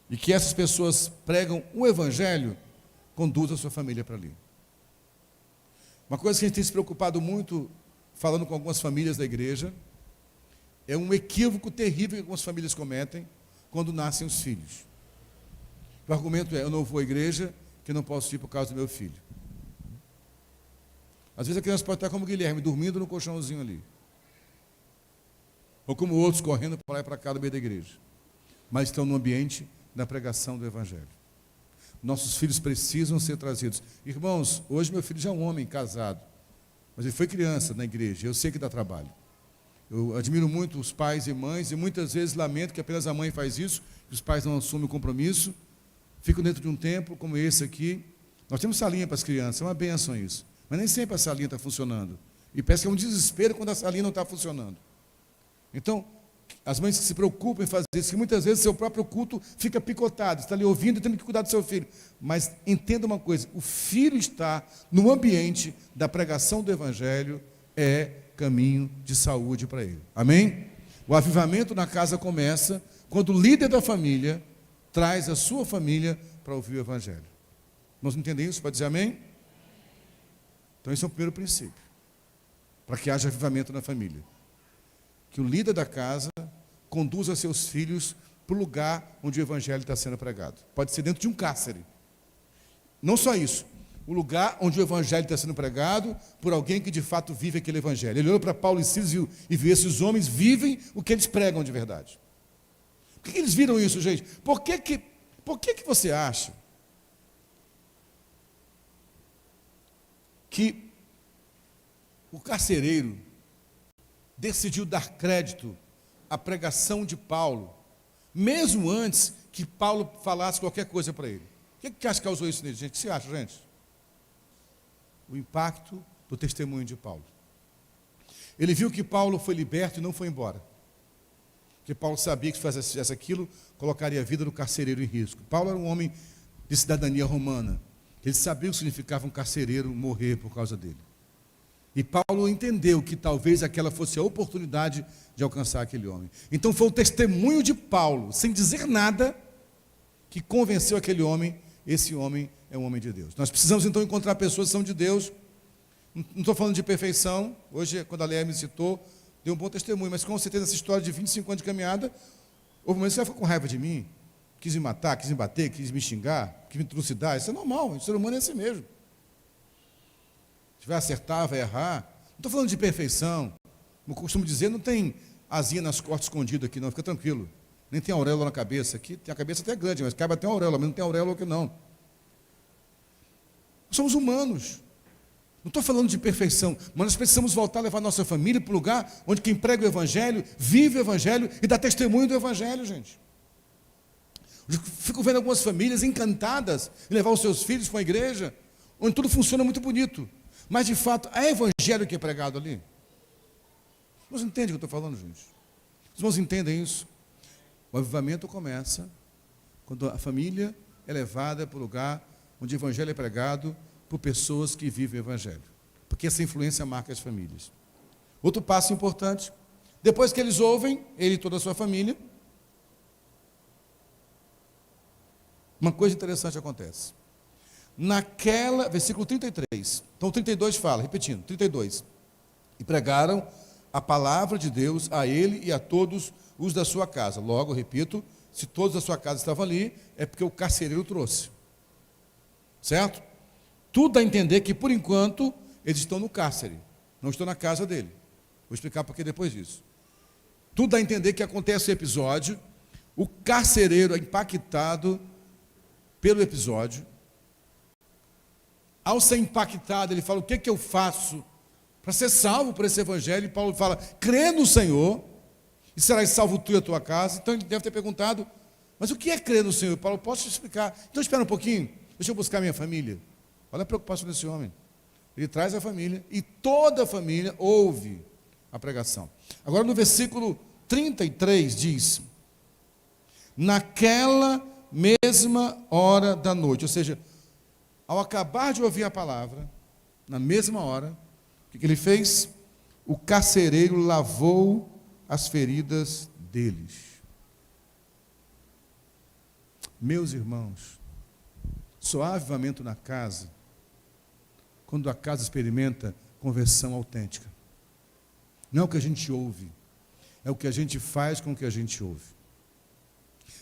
e que essas pessoas pregam o evangelho, conduz a sua família para ali. Uma coisa que a gente tem se preocupado muito, falando com algumas famílias da igreja, é um equívoco terrível que algumas famílias cometem quando nascem os filhos. O argumento é: eu não vou à igreja, que eu não posso ir por causa do meu filho. Às vezes a criança pode estar como o Guilherme, dormindo no colchãozinho ali. Ou como outros, correndo para lá e para cá no meio da igreja. Mas estão no ambiente da pregação do evangelho. Nossos filhos precisam ser trazidos. Irmãos, hoje meu filho já é um homem casado, mas ele foi criança na igreja, eu sei que dá trabalho. Eu admiro muito os pais e mães, e muitas vezes lamento que apenas a mãe faz isso, que os pais não assumem o compromisso, ficam dentro de um templo como esse aqui. Nós temos salinha para as crianças, é uma bênção isso, mas nem sempre a salinha está funcionando. E parece que é um desespero quando a salinha não está funcionando. Então, as mães que se preocupam em fazer isso, que muitas vezes seu próprio culto fica picotado, está ali ouvindo e tendo que cuidar do seu filho. Mas entenda uma coisa: o filho está no ambiente da pregação do evangelho, é caminho de saúde para ele. Amém? O avivamento na casa começa quando o líder da família traz a sua família para ouvir o evangelho. Nós entendemos isso? Pode dizer amém? Então esse é o primeiro princípio, para que haja avivamento na família. Que o líder da casa conduza seus filhos para o lugar onde o evangelho está sendo pregado. Pode ser dentro de um cárcere. Não só isso, o lugar onde o evangelho está sendo pregado por alguém que de fato vive aquele evangelho. Ele olhou para Paulo e Silas e viu esses homens vivem o que eles pregam de verdade. Por que eles viram isso, gente? Por que você acha que o carcereiro decidiu dar crédito à pregação de Paulo, mesmo antes que Paulo falasse qualquer coisa para ele? O que acha que causou isso nele, gente? O que você acha, gente? O impacto do testemunho de Paulo. Ele viu que Paulo foi liberto e não foi embora. Porque Paulo sabia que se fizesse aquilo, colocaria a vida do carcereiro em risco. Paulo era um homem de cidadania romana. Ele sabia o que significava um carcereiro morrer por causa dele. E Paulo entendeu que talvez aquela fosse a oportunidade de alcançar aquele homem. Então foi o testemunho de Paulo, sem dizer nada, que convenceu aquele homem. Esse homem é um homem de Deus. Nós precisamos então encontrar pessoas que são de Deus. Não estou falando de perfeição. Hoje, quando a Léa me citou, deu um bom testemunho, mas com certeza essa história de 25 anos de caminhada, houve um momento que você ficou com raiva de mim, quis me matar, quis me bater, quis me xingar, quis me trucidar. Isso é normal, o ser humano é assim mesmo. Vai acertar, vai errar. Não estou falando de perfeição. Como eu costumo dizer, não tem asinha nas costas escondida aqui, não, fica tranquilo. Nem tem auréola na cabeça. Aqui tem a cabeça até grande, mas cabe até uma auréola, mas não tem auréola aqui não. Nós somos humanos. Não estou falando de perfeição, mas nós precisamos voltar a levar a nossa família para o lugar onde quem prega o evangelho, vive o evangelho e dá testemunho do evangelho, gente. Eu fico vendo algumas famílias encantadas em levar os seus filhos para a igreja, onde tudo funciona muito bonito. Mas, de fato, é evangelho que é pregado ali. Vocês entendem o que eu estou falando, gente? Os irmãos entendem isso? O avivamento começa quando a família é levada para o lugar onde o evangelho é pregado por pessoas que vivem o evangelho. Porque essa influência marca as famílias. Outro passo importante, depois que eles ouvem, ele e toda a sua família, uma coisa interessante acontece. Versículo 33, então 32 fala, repetindo, 32, e pregaram a palavra de Deus a ele e a todos os da sua casa. Logo, repito, se todos da sua casa estavam ali, é porque o carcereiro trouxe, certo? Tudo dá a entender que, por enquanto, eles estão no cárcere, não estão na casa dele. Vou explicar por que depois disso. Tudo dá a entender que acontece o episódio, o carcereiro é impactado pelo episódio. Ao ser impactado, ele fala: o que eu faço para ser salvo por esse evangelho? E Paulo fala: crê no Senhor e serás salvo tu e a tua casa. Então ele deve ter perguntado: mas o que é crer no Senhor? Paulo: posso te explicar? Então espera um pouquinho, deixa eu buscar minha família. Olha a preocupação desse homem. Ele traz a família e toda a família ouve a pregação. Agora no versículo 33 diz: naquela mesma hora da noite. Ou seja, ao acabar de ouvir a palavra, na mesma hora, o que ele fez? O carcereiro lavou as feridas deles. Meus irmãos, só há avivamento na casa quando a casa experimenta conversão autêntica. Não é o que a gente ouve, é o que a gente faz com o que a gente ouve.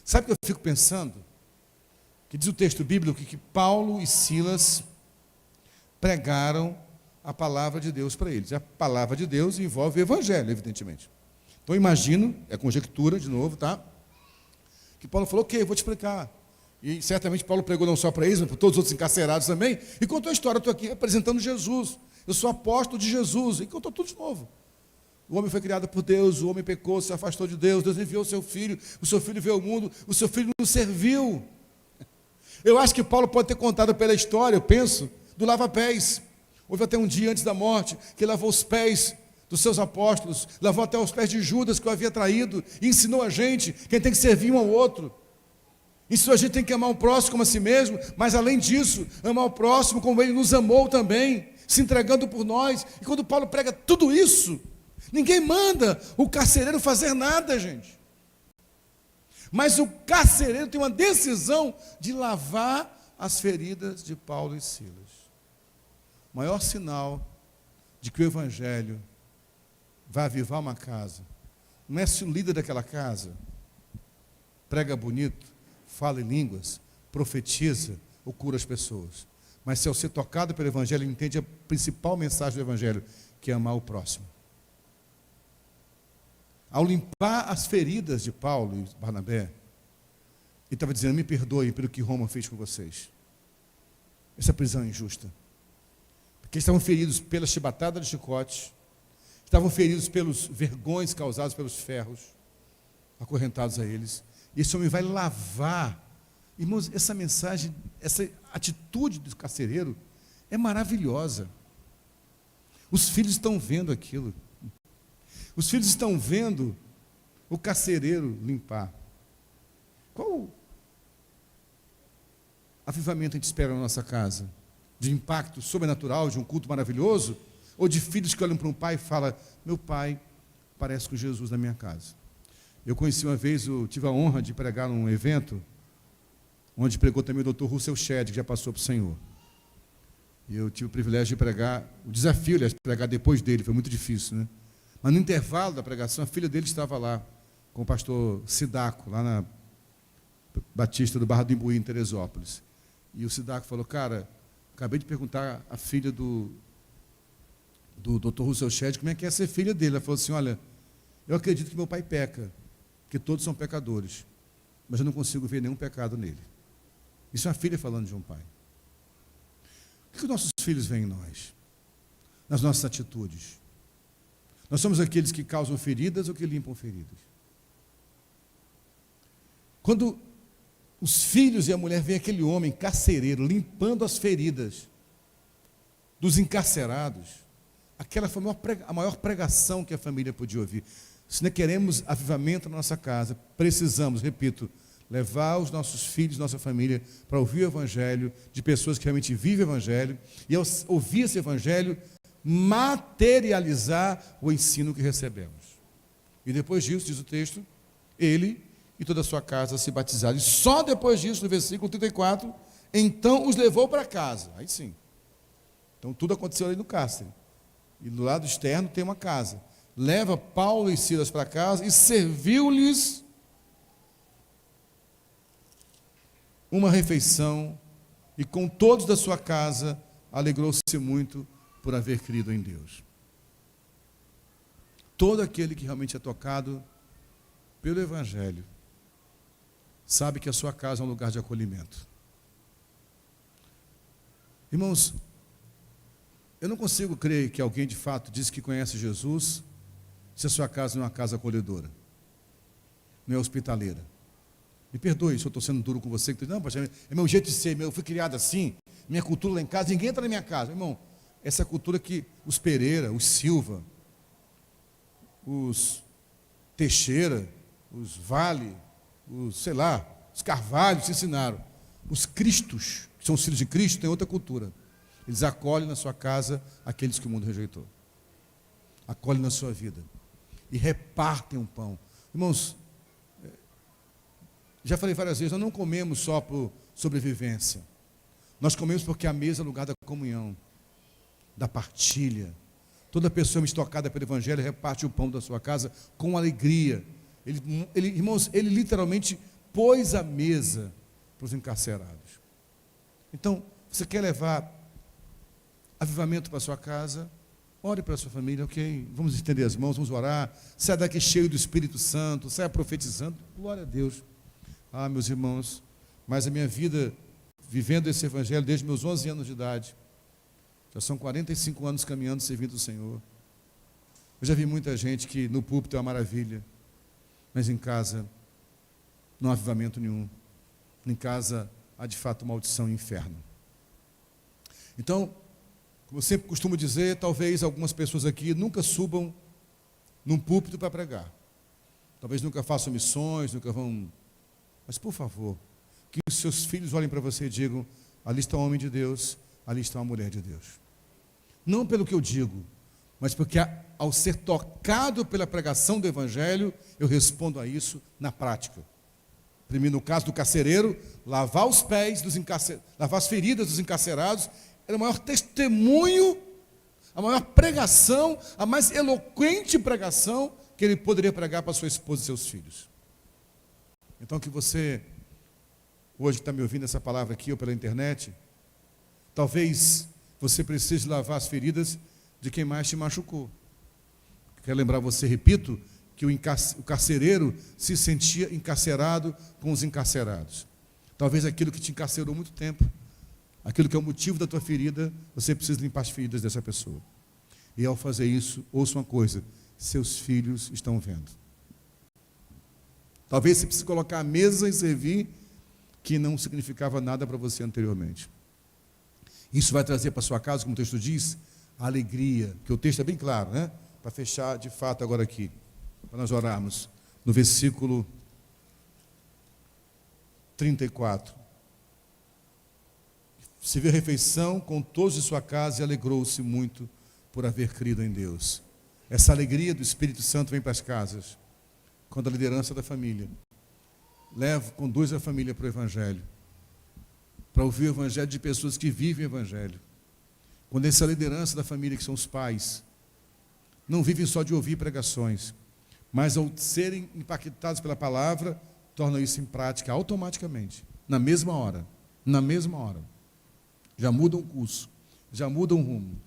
Sabe o que eu fico pensando? Que diz o texto bíblico que Paulo e Silas pregaram a palavra de Deus para eles. A palavra de Deus envolve o evangelho, evidentemente. Então imagino, é conjectura de novo, tá? Que Paulo falou, ok, eu vou te explicar. E certamente Paulo pregou não só para eles, mas para todos os outros encarcerados também. E contou a história, eu estou aqui apresentando Jesus. Eu sou apóstolo de Jesus. E contou tudo de novo. O homem foi criado por Deus, o homem pecou, se afastou de Deus, Deus enviou o seu filho veio ao mundo, o seu filho nos serviu. Eu acho que Paulo pode ter contado pela história, eu penso, do lava-pés. Houve até um dia antes da morte, que ele lavou os pés dos seus apóstolos, lavou até os pés de Judas, que o havia traído, e ensinou a gente que tem que servir um ao outro. Ensinou a gente tem que amar o próximo como a si mesmo, mas além disso, amar o próximo como ele nos amou também, se entregando por nós. E quando Paulo prega tudo isso, ninguém manda o carcereiro fazer nada, gente. Mas o carcereiro tem uma decisão de lavar as feridas de Paulo e Silas. O maior sinal de que o evangelho vai avivar uma casa não é se o líder daquela casa prega bonito, fala em línguas, profetiza ou cura as pessoas, mas se ao ser tocado pelo evangelho, ele entende a principal mensagem do evangelho, que é amar o próximo. Ao limpar as feridas de Paulo e Barnabé, ele estava dizendo, me perdoem pelo que Roma fez com vocês. Essa prisão é injusta. Porque estavam feridos pela chibatada de chicotes, estavam feridos pelos vergões causados pelos ferros, acorrentados a eles. E esse homem vai lavar. Irmãos, essa mensagem, essa atitude do carcereiro é maravilhosa. Os filhos estão vendo aquilo. Os filhos estão vendo o carcereiro limpar. Qual avivamento a gente espera na nossa casa? De impacto sobrenatural, de um culto maravilhoso? Ou de filhos que olham para um pai e falam, meu pai parece com Jesus na minha casa? Eu conheci uma vez, tive a honra de pregar num evento, onde pregou também o Dr. Russell Shedd, que já passou para o Senhor. E eu tive o privilégio de pregar, o desafio, aliás, de pregar depois dele, foi muito difícil, né? Mas no intervalo da pregação, a filha dele estava lá, com o pastor Sidaco, lá na Batista do Barra do Imbuí, em Teresópolis. E o Sidaco falou, cara, acabei de perguntar à filha do Dr. Russell Shedd como é que é ser filha dele. Ela falou assim, olha, eu acredito que meu pai peca, que todos são pecadores, mas eu não consigo ver nenhum pecado nele. Isso é uma filha falando de um pai. O que os nossos filhos veem em nós? Nas nossas atitudes? Nós somos aqueles que causam feridas ou que limpam feridas? Quando os filhos e a mulher veem aquele homem carcereiro limpando as feridas dos encarcerados, aquela foi a maior pregação que a família podia ouvir. Se nós queremos avivamento na nossa casa, precisamos, repito, levar os nossos filhos, nossa família, para ouvir o evangelho, de pessoas que realmente vivem o evangelho, e ao ouvir esse evangelho, materializar o ensino que recebemos. E depois disso, diz o texto, ele e toda a sua casa se batizaram. E só depois disso, no versículo 34, então os levou para casa. Aí sim. Então tudo aconteceu ali no cárcere. E do lado externo tem uma casa. Leva Paulo e Silas para casa e serviu-lhes uma refeição, e com todos da sua casa alegrou-se muito por haver crido em Deus. Todo aquele que realmente é tocado pelo evangelho sabe que a sua casa é um lugar de acolhimento. Irmãos, eu não consigo crer que alguém de fato diz que conhece Jesus se a sua casa não é uma casa acolhedora, não é hospitaleira. Me perdoe se eu estou sendo duro com você, que não, pastor, é meu jeito de ser, eu fui criado assim, minha cultura lá em casa, ninguém entra na minha casa. Irmão, essa cultura que os Pereira, os Silva, os Teixeira, os Vale, os, sei lá, os Carvalhos te ensinaram. Os Cristos, que são os filhos de Cristo, têm outra cultura. Eles acolhem na sua casa aqueles que o mundo rejeitou. Acolhem na sua vida. E repartem um pão. Irmãos, já falei várias vezes, nós não comemos só por sobrevivência. Nós comemos porque a mesa é lugar da comunhão, da partilha. Toda pessoa estocada pelo Evangelho reparte o pão da sua casa com alegria. Irmãos, ele literalmente pôs a mesa para os encarcerados. Então, você quer levar avivamento para a sua casa? Ore para a sua família, ok? Vamos estender as mãos, vamos orar. Saia daqui cheio do Espírito Santo, saia profetizando. Glória a Deus. Ah, meus irmãos, mas a minha vida, vivendo esse Evangelho desde meus 11 anos de idade, já são 45 anos caminhando, servindo o Senhor. Eu já vi muita gente que no púlpito é uma maravilha, mas em casa não há avivamento nenhum. Em casa há de fato maldição e inferno. Então, como eu sempre costumo dizer, talvez algumas pessoas aqui nunca subam num púlpito para pregar. Talvez nunca façam missões, nunca vão... Mas, por favor, que os seus filhos olhem para você e digam, ali está um homem de Deus, ali está uma mulher de Deus. Não pelo que eu digo, mas porque ao ser tocado pela pregação do Evangelho, eu respondo a isso na prática. Primeiro, no caso do carcereiro, lavar os pés lavar as feridas dos encarcerados, era o maior testemunho, a maior pregação, a mais eloquente pregação que ele poderia pregar para sua esposa e seus filhos. Então, que você, hoje está me ouvindo essa palavra aqui ou pela internet, talvez você precise lavar as feridas de quem mais te machucou. Quero lembrar você, repito, que o carcereiro se sentia encarcerado com os encarcerados. Talvez aquilo que te encarcerou muito tempo, aquilo que é o motivo da tua ferida, você precisa limpar as feridas dessa pessoa. E ao fazer isso, ouça uma coisa, seus filhos estão vendo. Talvez você precise colocar a mesa e servir, que não significava nada para você anteriormente. Isso vai trazer para a sua casa, como o texto diz, a alegria, que o texto é bem claro, né? Para fechar de fato agora aqui, para nós orarmos, no versículo 34. Se viu a refeição com todos de sua casa e alegrou-se muito por haver crido em Deus. Essa alegria do Espírito Santo vem para as casas, quando a liderança da família conduz a família para o Evangelho, para ouvir o Evangelho de pessoas que vivem o Evangelho. Quando essa liderança da família, que são os pais, não vivem só de ouvir pregações, mas ao serem impactados pela palavra, tornam isso em prática automaticamente, na mesma hora. Já mudam o curso, já mudam o rumo.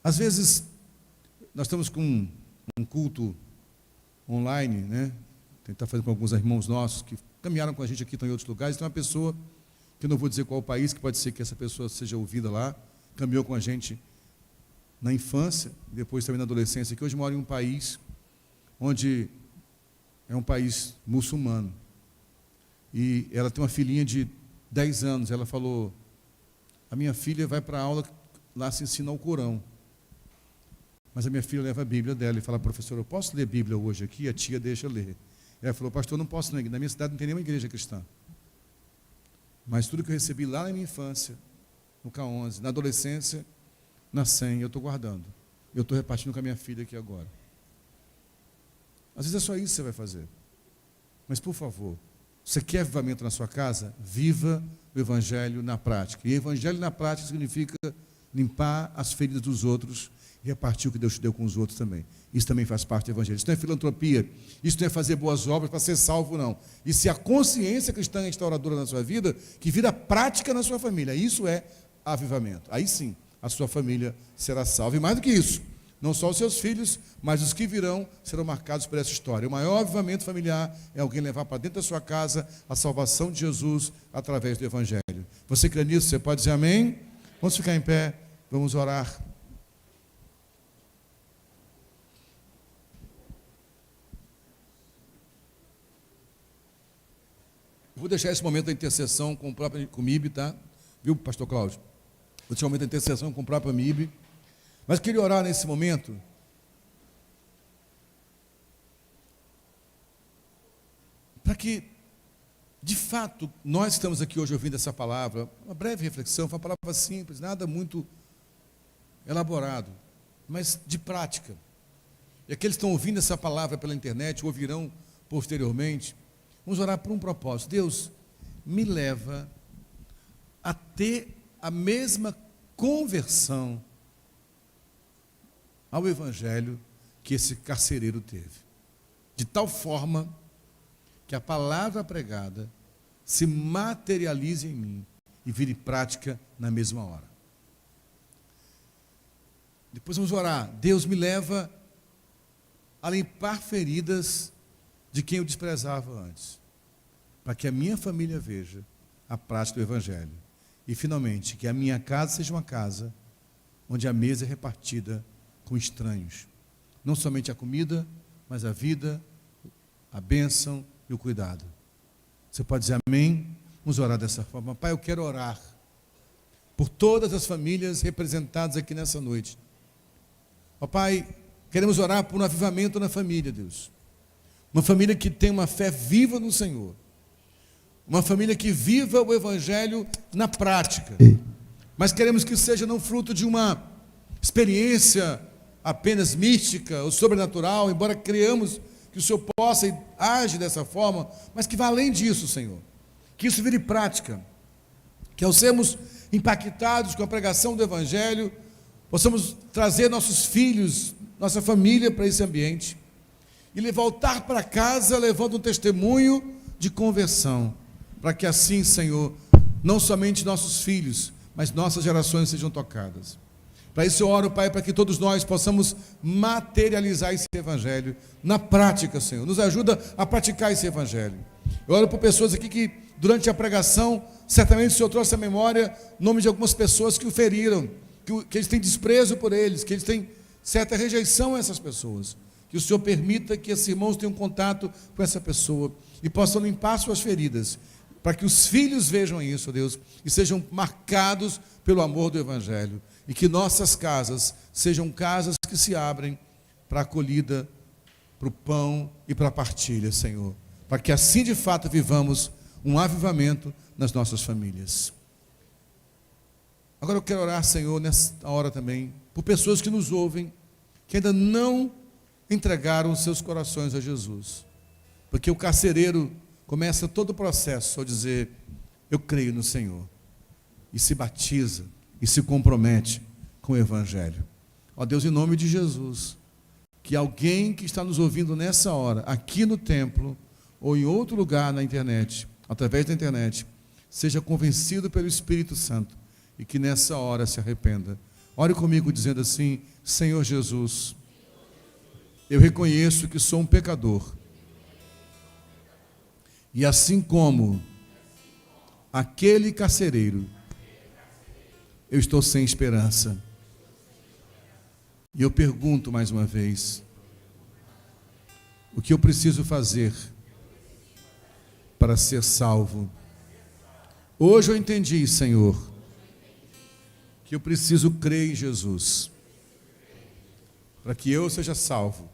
Às vezes, nós estamos com um culto online, né? Tentar fazer com alguns irmãos nossos que caminharam com a gente aqui, estão em outros lugares. Tem uma pessoa, que eu não vou dizer qual país, que pode ser que essa pessoa seja ouvida lá, caminhou com a gente na infância, depois também na adolescência, que hoje mora em um país onde é um país muçulmano. E ela tem uma filhinha de 10 anos, ela falou, a minha filha vai para a aula, lá se ensina o Corão. Mas a minha filha leva a Bíblia dela e fala, professor, eu posso ler Bíblia hoje aqui? A tia deixa ler. Ela falou, pastor, não posso, na minha cidade não tem nenhuma igreja cristã. Mas tudo que eu recebi lá na minha infância, no K11, na adolescência, na 100, eu estou guardando. Eu estou repartindo com a minha filha aqui agora. Às vezes é só isso que você vai fazer. Mas, por favor, você quer avivamento na sua casa? Viva o Evangelho na prática. E Evangelho na prática significa limpar as feridas dos outros e repartir o que Deus te deu com os outros também. Isso também faz parte do Evangelho. Isso não é filantropia, isso não é fazer boas obras para ser salvo, não. Isso é a consciência cristã restauradora na sua vida, que vira prática na sua família. Isso é avivamento. Aí sim, a sua família será salva. E mais do que isso, não só os seus filhos, mas os que virão serão marcados por essa história. O maior avivamento familiar é alguém levar para dentro da sua casa a salvação de Jesus através do Evangelho. Você crê nisso? Você pode dizer amém? Vamos ficar em pé, vamos orar. Vou deixar esse momento da intercessão com o MIB, tá? Viu, pastor Cláudio? Vou deixar o momento da intercessão com o próprio MIB. Mas queria orar nesse momento. que, de fato, nós estamos aqui hoje ouvindo essa palavra, uma breve reflexão, foi uma palavra simples, nada muito elaborado, mas de prática. E aqueles que estão ouvindo essa palavra pela internet, ouvirão posteriormente, vamos orar por um propósito. Deus, me leva a ter a mesma conversão ao Evangelho que esse carcereiro teve. De tal forma que a palavra pregada se materialize em mim e vire prática na mesma hora. Depois vamos orar. Deus, me leva a limpar feridas de quem eu desprezava antes, para que a minha família veja a prática do Evangelho. E, finalmente, que a minha casa seja uma casa onde a mesa é repartida com estranhos. Não somente a comida, mas a vida, a bênção e o cuidado. Você pode dizer amém? Vamos orar dessa forma. Pai, eu quero orar por todas as famílias representadas aqui nessa noite. Ó Pai, queremos orar por um avivamento na família, Deus. Uma família que tem uma fé viva no Senhor. Uma família que viva o Evangelho na prática. Mas queremos que seja não fruto de uma experiência apenas mística ou sobrenatural, embora creamos que o Senhor possa e age dessa forma, mas que vá além disso, Senhor. Que isso vire prática. Que ao sermos impactados com a pregação do Evangelho, possamos trazer nossos filhos, nossa família para esse ambiente e voltar para casa levando um testemunho de conversão, para que assim, Senhor, não somente nossos filhos, mas nossas gerações sejam tocadas. Para isso eu oro, Pai, para que todos nós possamos materializar esse Evangelho na prática, Senhor. Nos ajuda a praticar esse Evangelho. Eu oro por pessoas aqui que, durante a pregação, certamente o Senhor trouxe à memória o nome de algumas pessoas que o feriram, que eles têm desprezo por eles, que eles têm certa rejeição a essas pessoas. Que o Senhor permita que esses irmãos tenham contato com essa pessoa e possam limpar suas feridas, para que os filhos vejam isso, Deus, e sejam marcados pelo amor do Evangelho. E que nossas casas sejam casas que se abrem para a acolhida, para o pão e para a partilha, Senhor. Para que assim de fato vivamos um avivamento nas nossas famílias. Agora eu quero orar, Senhor, nessa hora também, por pessoas que nos ouvem, que ainda não entregaram os seus corações a Jesus. Porque o carcereiro começa todo o processo ao dizer, eu creio no Senhor. E se batiza e se compromete com o Evangelho. Ó Deus, em nome de Jesus, que alguém que está nos ouvindo nessa hora, aqui no templo, ou em outro lugar na internet, através da internet, seja convencido pelo Espírito Santo, e que nessa hora se arrependa. Ore comigo dizendo assim, Senhor Jesus, eu reconheço que sou um pecador, e assim como aquele carcereiro, eu estou sem esperança. E eu pergunto mais uma vez, o que eu preciso fazer para ser salvo? Hoje eu entendi, Senhor, que eu preciso crer em Jesus, para que eu seja salvo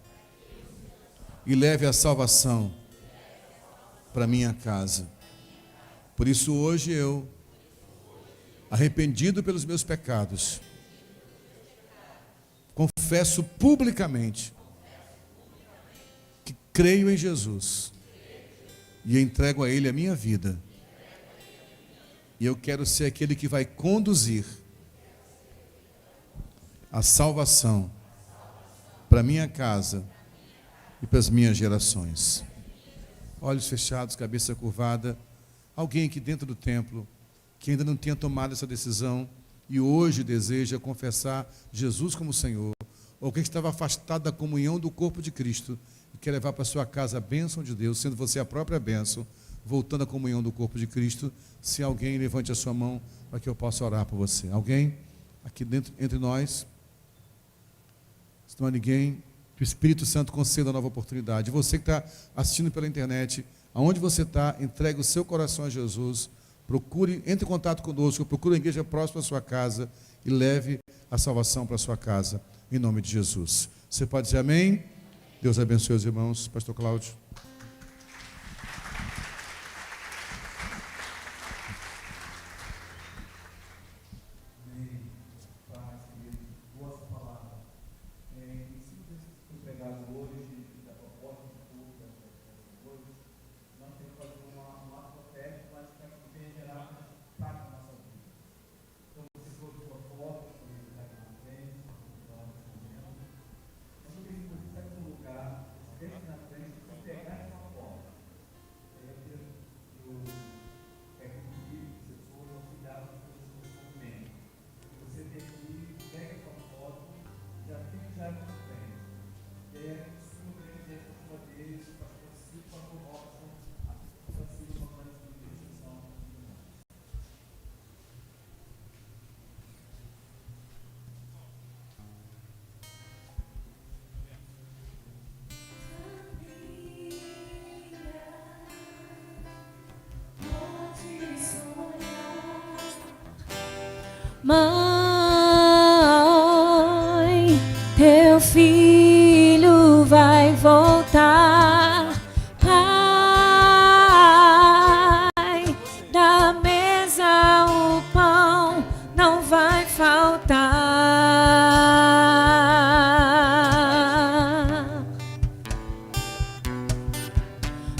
e leve a salvação para minha casa. Por isso hoje eu, arrependido pelos meus pecados, confesso publicamente que creio em Jesus e entrego a Ele a minha vida. E eu quero ser aquele que vai conduzir a salvação para minha casa e para as minhas gerações. Olhos fechados, cabeça curvada. Alguém aqui dentro do templo que ainda não tinha tomado essa decisão e hoje deseja confessar Jesus como Senhor, ou quem estava afastado da comunhão do corpo de Cristo e quer levar para sua casa a bênção de Deus, sendo você a própria bênção, voltando à comunhão do corpo de Cristo, se alguém levante a sua mão para que eu possa orar por você. Alguém aqui dentro entre nós? Se não há ninguém, que o Espírito Santo conceda uma nova oportunidade. Você que está assistindo pela internet, aonde você está, entregue o seu coração a Jesus. Procure, entre em contato conosco, procure a igreja próxima à sua casa e leve a salvação para a sua casa, em nome de Jesus. Você pode dizer amém? Deus abençoe os irmãos. Pastor Cláudio. Mãe, teu filho vai voltar. Pai, da mesa o pão não vai faltar.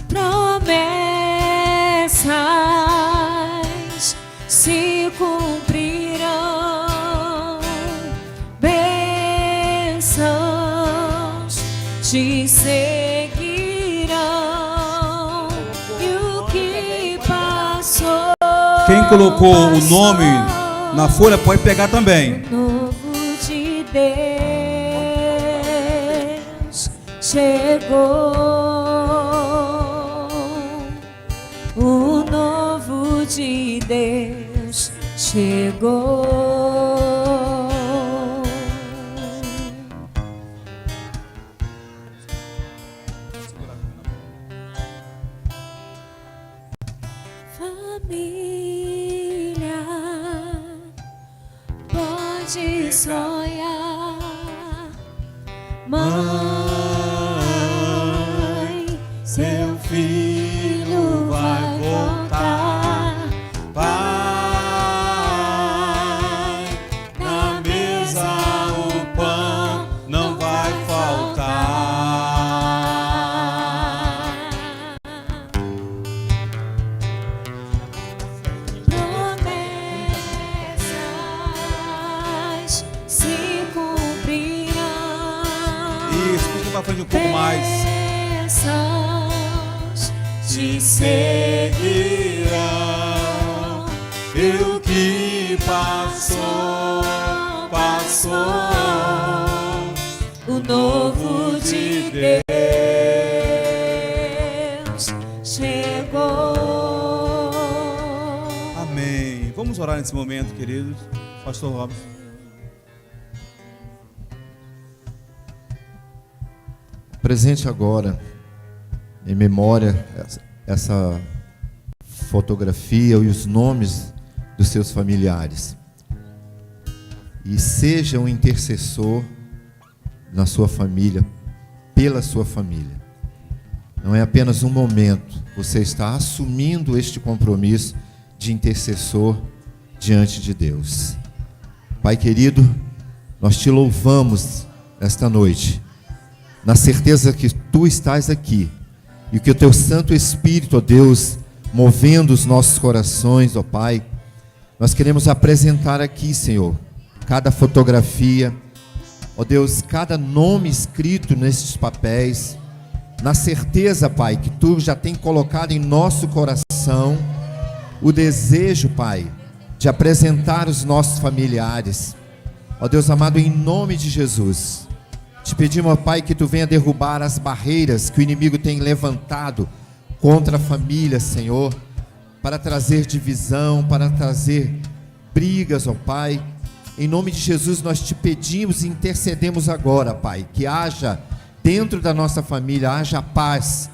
Promessas se cumprirão, bênçãos te seguirão, e o que passou. Quem colocou o nome na folha pode pegar também. O novo de Deus chegou. O novo de Deus chegou. Família, pode sonhar. Mãe, seu filho vai voltar. Pai, na mesa o pão não vai faltar. Promessas se cumprirão. Isso, puxa pra frente um pouco mais. Bênçãos te Seguirão, e o que passou, passou. O novo de Deus chegou. Amém. Vamos orar nesse momento, queridos. Pastor Robson. Presente agora, em memória, essa fotografia e os nomes dos seus familiares. E seja um intercessor na sua família, pela sua família. Não é apenas um momento, você está assumindo este compromisso de intercessor diante de Deus. Pai querido, nós te louvamos esta noite, na certeza que tu estás aqui, e que o teu Santo Espírito, ó Deus, movendo os nossos corações, ó Pai, nós queremos apresentar aqui, Senhor, cada fotografia, ó Deus, cada nome escrito nesses papéis, na certeza, Pai, que tu já tem colocado em nosso coração o desejo, Pai, de apresentar os nossos familiares. Ó Deus amado, em nome de Jesus, te pedimos, ó Pai, que tu venha derrubar as barreiras que o inimigo tem levantado contra a família, Senhor, para trazer divisão, para trazer brigas, ó Pai. Em nome de Jesus nós te pedimos e intercedemos agora, Pai, que haja dentro da nossa família, haja paz,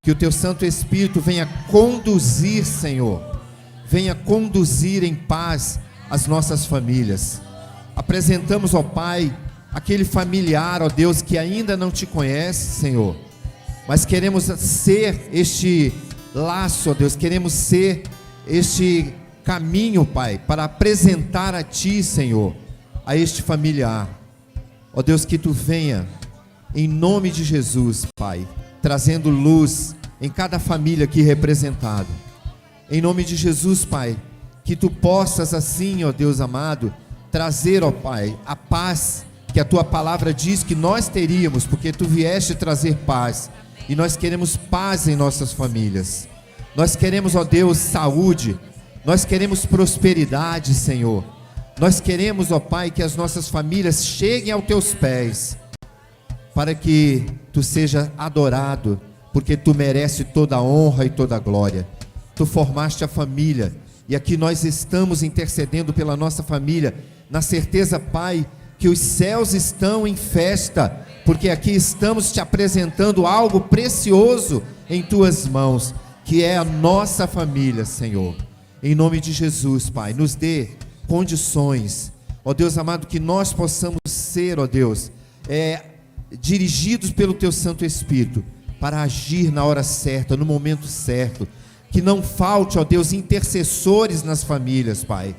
que o teu Santo Espírito venha conduzir, Senhor, venha conduzir em paz as nossas famílias. Apresentamos, ó Pai, aquele familiar, ó Deus, que ainda não te conhece, Senhor, mas queremos ser este laço, ó Deus, queremos ser este caminho, Pai, para apresentar a Ti, Senhor, a este familiar. Ó Deus, que Tu venha, em nome de Jesus, Pai, trazendo luz em cada família aqui representada. Em nome de Jesus, Pai, que Tu possas assim, ó Deus amado, trazer, ó Pai, a paz que a Tua palavra diz que nós teríamos, porque Tu vieste trazer paz, e nós queremos paz em nossas famílias. Nós queremos, ó Deus, saúde, nós queremos prosperidade, Senhor. Nós queremos, ó Pai, que as nossas famílias cheguem aos Teus pés, para que tu seja adorado, porque tu merece toda a honra e toda a glória. Tu formaste a família, e aqui nós estamos intercedendo pela nossa família, na certeza, Pai, que os céus estão em festa, porque aqui estamos te apresentando algo precioso em tuas mãos, que é a nossa família, Senhor. Em nome de Jesus, Pai, nos dê condições, ó Deus amado, que nós possamos ser, ó Deus, dirigidos pelo Teu Santo Espírito, para agir na hora certa, no momento certo. Que não falte, ó Deus, intercessores nas famílias, Pai.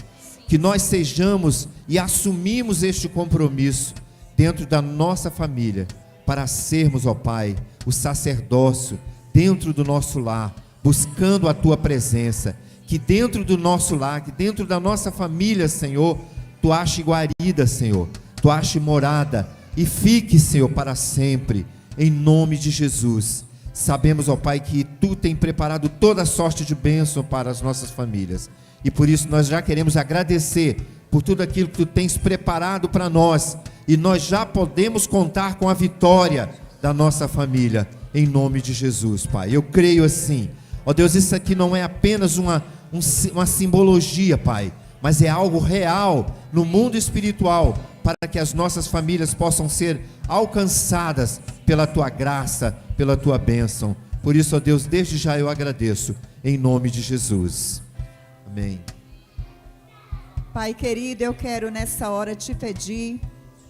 Que nós sejamos e assumimos este compromisso dentro da nossa família, para sermos, ó Pai, o sacerdócio dentro do nosso lar, buscando a Tua presença. Que dentro do nosso lar, que dentro da nossa família, Senhor, Tu ache guarida, Senhor, Tu ache morada, e fique, Senhor, para sempre, em nome de Jesus. Sabemos, ó Pai, que Tu tem preparado toda sorte de bênção para as nossas famílias, e por isso nós já queremos agradecer por tudo aquilo que Tu tens preparado para nós, e nós já podemos contar com a vitória da nossa família, em nome de Jesus, Pai. Eu creio assim, ó Deus, isso aqui não é apenas uma simbologia, Pai, mas é algo real no mundo espiritual, para que as nossas famílias possam ser alcançadas pela Tua graça, pela Tua bênção. Por isso, ó Deus, desde já eu agradeço, em nome de Jesus. Amém. Pai querido, eu quero nessa hora te pedir,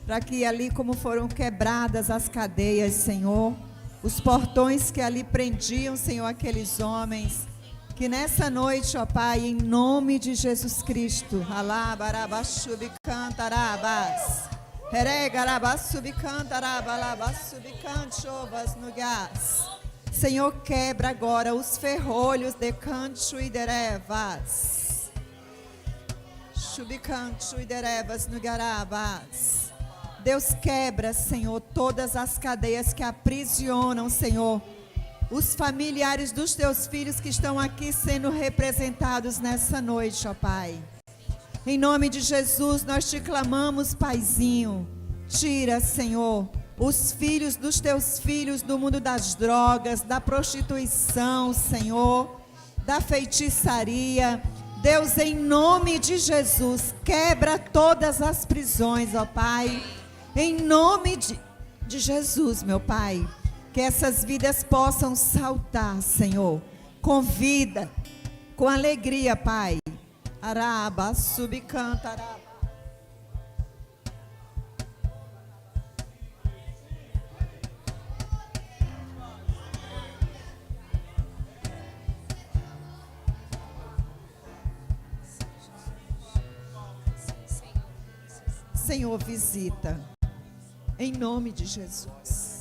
para que ali como foram quebradas as cadeias, Senhor, os portões que ali prendiam, Senhor, aqueles homens, que nessa noite, ó Pai, em nome de Jesus Cristo, Senhor, quebra agora os ferrolhos de canto e derevas, chubicanto e derevas no garabas. Deus, quebra, Senhor, todas as cadeias que aprisionam, Senhor, os familiares dos Teus filhos que estão aqui sendo representados nessa noite, ó Pai. Em nome de Jesus, nós Te clamamos, Paizinho. Tira, Senhor, os filhos dos Teus filhos do mundo das drogas, da prostituição, Senhor, da feitiçaria. Deus, em nome de Jesus, quebra todas as prisões, ó Pai. Em nome de Jesus, meu Pai. Que essas vidas possam saltar, Senhor, com vida, com alegria, Pai. Araba, subcanta, araba. Senhor, visita, em nome de Jesus.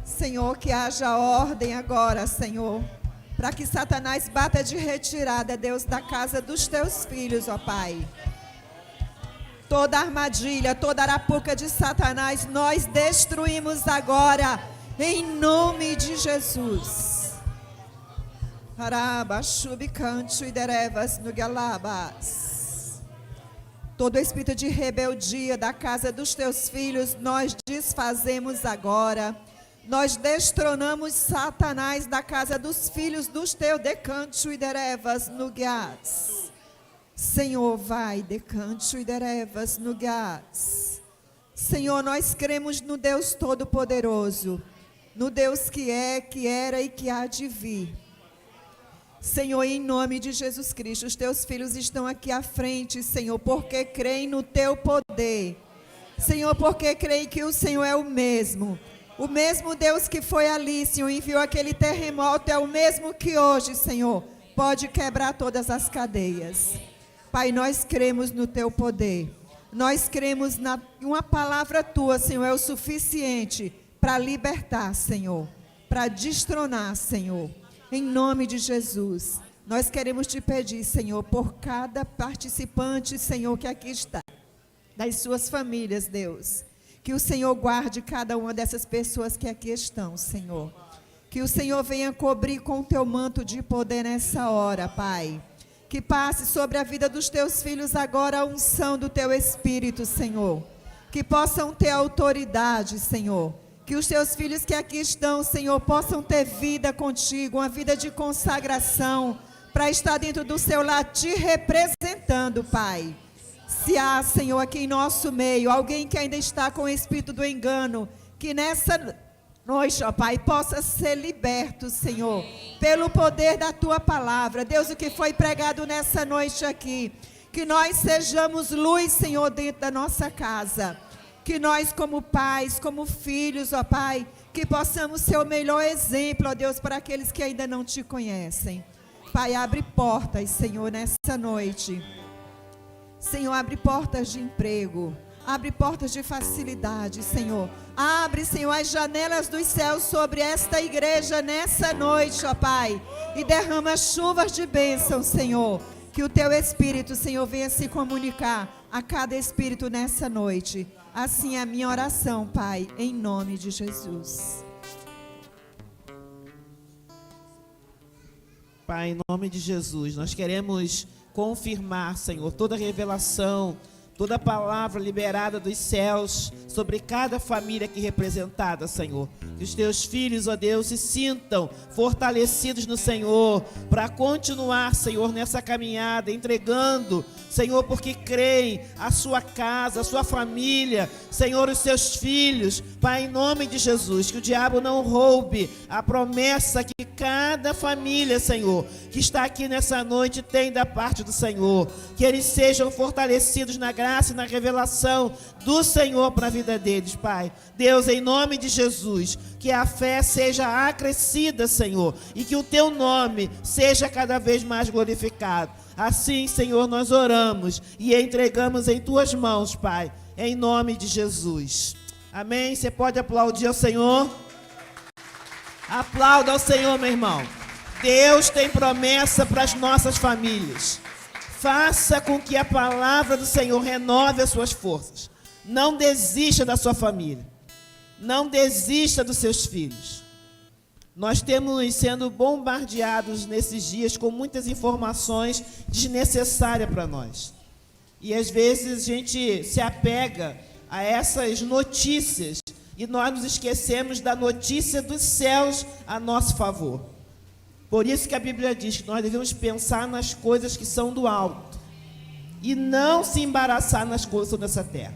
Senhor, que haja ordem agora, Senhor, para que Satanás bata de retirada, Deus, da casa dos Teus filhos, ó Pai. Toda armadilha, toda arapuca de Satanás, nós destruímos agora, em nome de Jesus. Arabaxubicanto e derevas no galabas. Todo espírito de rebeldia da casa dos Teus filhos, nós desfazemos agora. Nós destronamos Satanás da casa dos filhos dos Teus, decanto e derevas no gás. Senhor, vai, decanto e derevas no gás. Senhor, nós cremos no Deus Todo-Poderoso, no Deus que é, que era e que há de vir. Senhor, em nome de Jesus Cristo, os Teus filhos estão aqui à frente, Senhor, porque creem no Teu poder. Senhor, porque creem que o Senhor é o mesmo Deus que foi ali, Senhor, enviou aquele terremoto, é o mesmo que hoje, Senhor, pode quebrar todas as cadeias. Pai, nós cremos no Teu poder, nós cremos uma palavra Tua, Senhor, é o suficiente para libertar, Senhor, para destronar, Senhor. Em nome de Jesus, nós queremos Te pedir, Senhor, por cada participante, Senhor, que aqui está, das suas famílias, Deus, que o Senhor guarde cada uma dessas pessoas que aqui estão, Senhor. Que o Senhor venha cobrir com o Teu manto de poder nessa hora, Pai. Que passe sobre a vida dos teus filhos agora a unção do teu Espírito, Senhor. Que possam ter autoridade, Senhor. Que os teus filhos que aqui estão, Senhor, possam ter vida contigo, uma vida de consagração, para estar dentro do seu lar te representando, Pai. Se há, Senhor, aqui em nosso meio, alguém que ainda está com o espírito do engano, que nessa noite, ó Pai, possa ser liberto, Senhor, pelo poder da Tua palavra. Deus, o que foi pregado nessa noite aqui, que nós sejamos luz, Senhor, dentro da nossa casa. Que nós, como pais, como filhos, ó Pai, que possamos ser o melhor exemplo, ó Deus, para aqueles que ainda não Te conhecem. Pai, abre portas, Senhor, nessa noite. Senhor, abre portas de emprego. Abre portas de facilidade, Senhor. Abre, Senhor, as janelas dos céus sobre esta igreja nessa noite, ó Pai. E derrama chuvas de bênção, Senhor. Que o Teu Espírito, Senhor, venha se comunicar a cada espírito nessa noite. Assim é a minha oração, Pai, em nome de Jesus. Pai, em nome de Jesus, nós queremos confirmar, Senhor, toda revelação, toda palavra liberada dos céus sobre cada família aqui representada, Senhor. Que os Teus filhos, ó Deus, se sintam fortalecidos no Senhor, para continuar, Senhor, nessa caminhada, entregando, Senhor, porque creem a sua casa, a sua família, Senhor, os seus filhos. Pai, em nome de Jesus, que o diabo não roube a promessa que cada família, Senhor, que está aqui nessa noite tem da parte do Senhor. Que eles sejam fortalecidos na graça e na revelação do Senhor para a vida deles, Pai. Deus, em nome de Jesus, que a fé seja acrescida, Senhor, e que o Teu nome seja cada vez mais glorificado. Assim, Senhor, nós oramos e entregamos em Tuas mãos, Pai, em nome de Jesus. Amém? Você pode aplaudir ao Senhor? Aplauda ao Senhor, meu irmão. Deus tem promessa para as nossas famílias. Faça com que a palavra do Senhor renove as suas forças. Não desista da sua família. Não desista dos seus filhos. Nós temos sendo bombardeados nesses dias com muitas informações desnecessárias para nós. E às vezes a gente se apega a essas notícias e nós nos esquecemos da notícia dos céus a nosso favor. Por isso que a Bíblia diz que nós devemos pensar nas coisas que são do alto e não se embaraçar nas coisas dessa terra.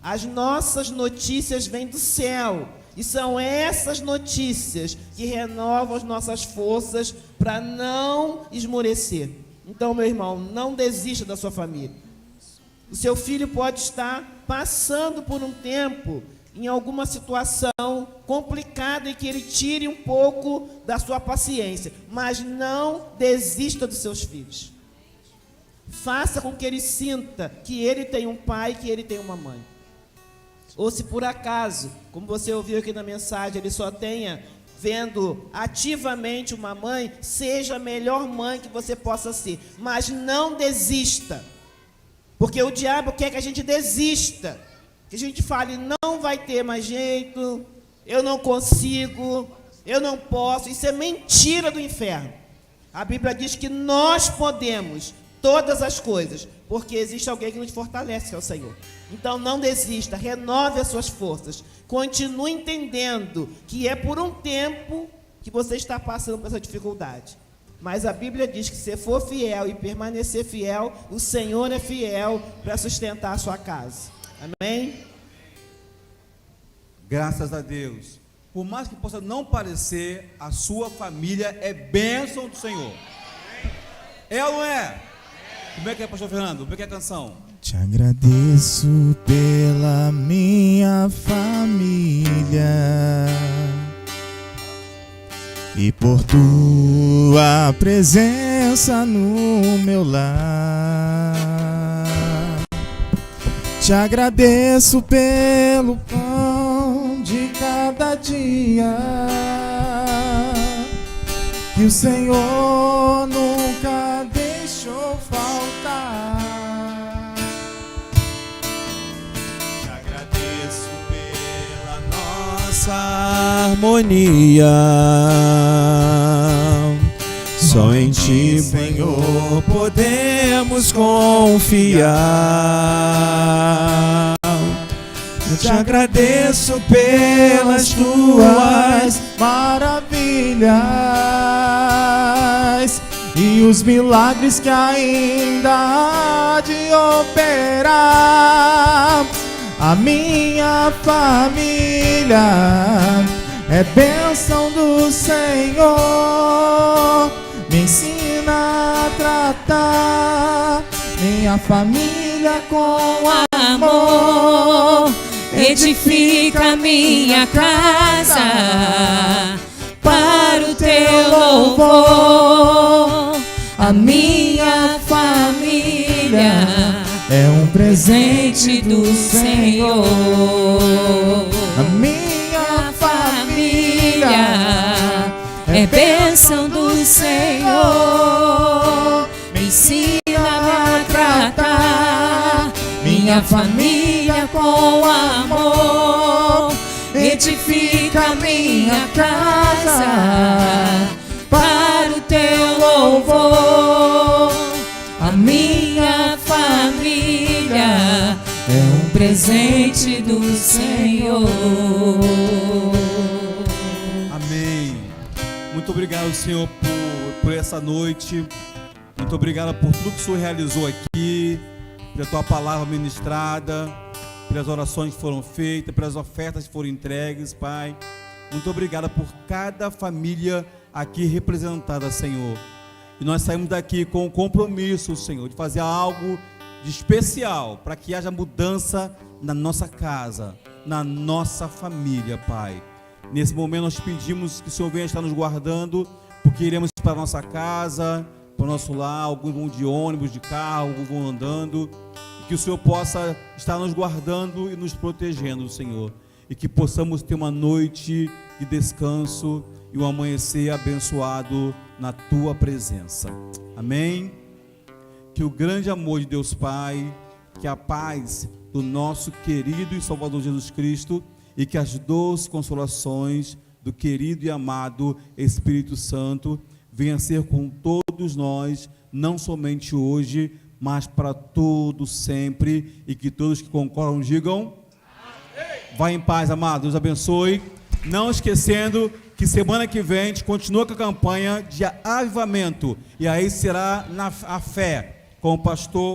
As nossas notícias vêm do céu e são essas notícias que renovam as nossas forças para não esmorecer. Então, meu irmão, não desista da sua família. O seu filho pode estar passando por um tempo em alguma situação complicada e que ele tire um pouco da sua paciência, mas não desista dos seus filhos. Faça com que ele sinta que ele tem um pai, que ele tem uma mãe. Ou se por acaso, como você ouviu aqui na mensagem, ele só tenha vendo ativamente uma mãe, seja a melhor mãe que você possa ser, mas não desista, porque o diabo quer que a gente desista, que a gente fale, não vai ter mais jeito, eu não consigo, eu não posso. Isso é mentira do inferno. A Bíblia diz que nós podemos todas as coisas, porque existe alguém que nos fortalece, que é o Senhor. Então não desista, renove as suas forças, continue entendendo que é por um tempo que você está passando por essa dificuldade. Mas a Bíblia diz que se for fiel e permanecer fiel, o Senhor é fiel para sustentar a sua casa. Amém? Graças a Deus. Por mais que possa não parecer, a sua família é bênção do Senhor. É ou não é? Como é que é, pastor Fernando? Como é que é a canção? Te agradeço pela minha família e por tua presença no meu lar. Te agradeço pelo pão de cada dia que o Senhor nunca deixou faltar. Te agradeço pela nossa harmonia. Só em Ti, Senhor, podemos confiar. Eu te agradeço pelas Tuas maravilhas e os milagres que ainda há de operar. A minha família é bênção do Senhor. Me ensina a tratar minha família com amor. Edifica minha casa para o Teu louvor. A minha família é um presente do Senhor. A minha família é bênção do Senhor. Me ensina a tratar minha família com amor. Edifica minha casa para o Teu louvor. A minha família é um presente do Senhor. Amém. Muito obrigado, Senhor, por essa noite. Muito obrigado por tudo que o Senhor realizou aqui, pela Tua palavra ministrada, pelas orações que foram feitas, pelas ofertas que foram entregues, Pai. Muito obrigado por cada família aqui representada, Senhor. E nós saímos daqui com o compromisso, Senhor, de fazer algo de especial para que haja mudança na nossa casa, na nossa família, Pai. Nesse momento nós pedimos que o Senhor venha estar nos guardando, porque iremos para a nossa casa, para o nosso lar. Alguns vão de ônibus, de carro, alguns vão andando. E que o Senhor possa estar nos guardando e nos protegendo, Senhor. E que possamos ter uma noite de descanso e um amanhecer abençoado na Tua presença. Amém? Que o grande amor de Deus Pai, que a paz do nosso querido e Salvador Jesus Cristo e que as doces consolações do querido e amado Espírito Santo venha ser com todos nós, não somente hoje, mas para todos sempre, e que todos que concordam digam: vai em paz, amado, Deus abençoe. Não esquecendo que semana que vem a gente continua com a campanha de avivamento, e aí será a fé com o pastor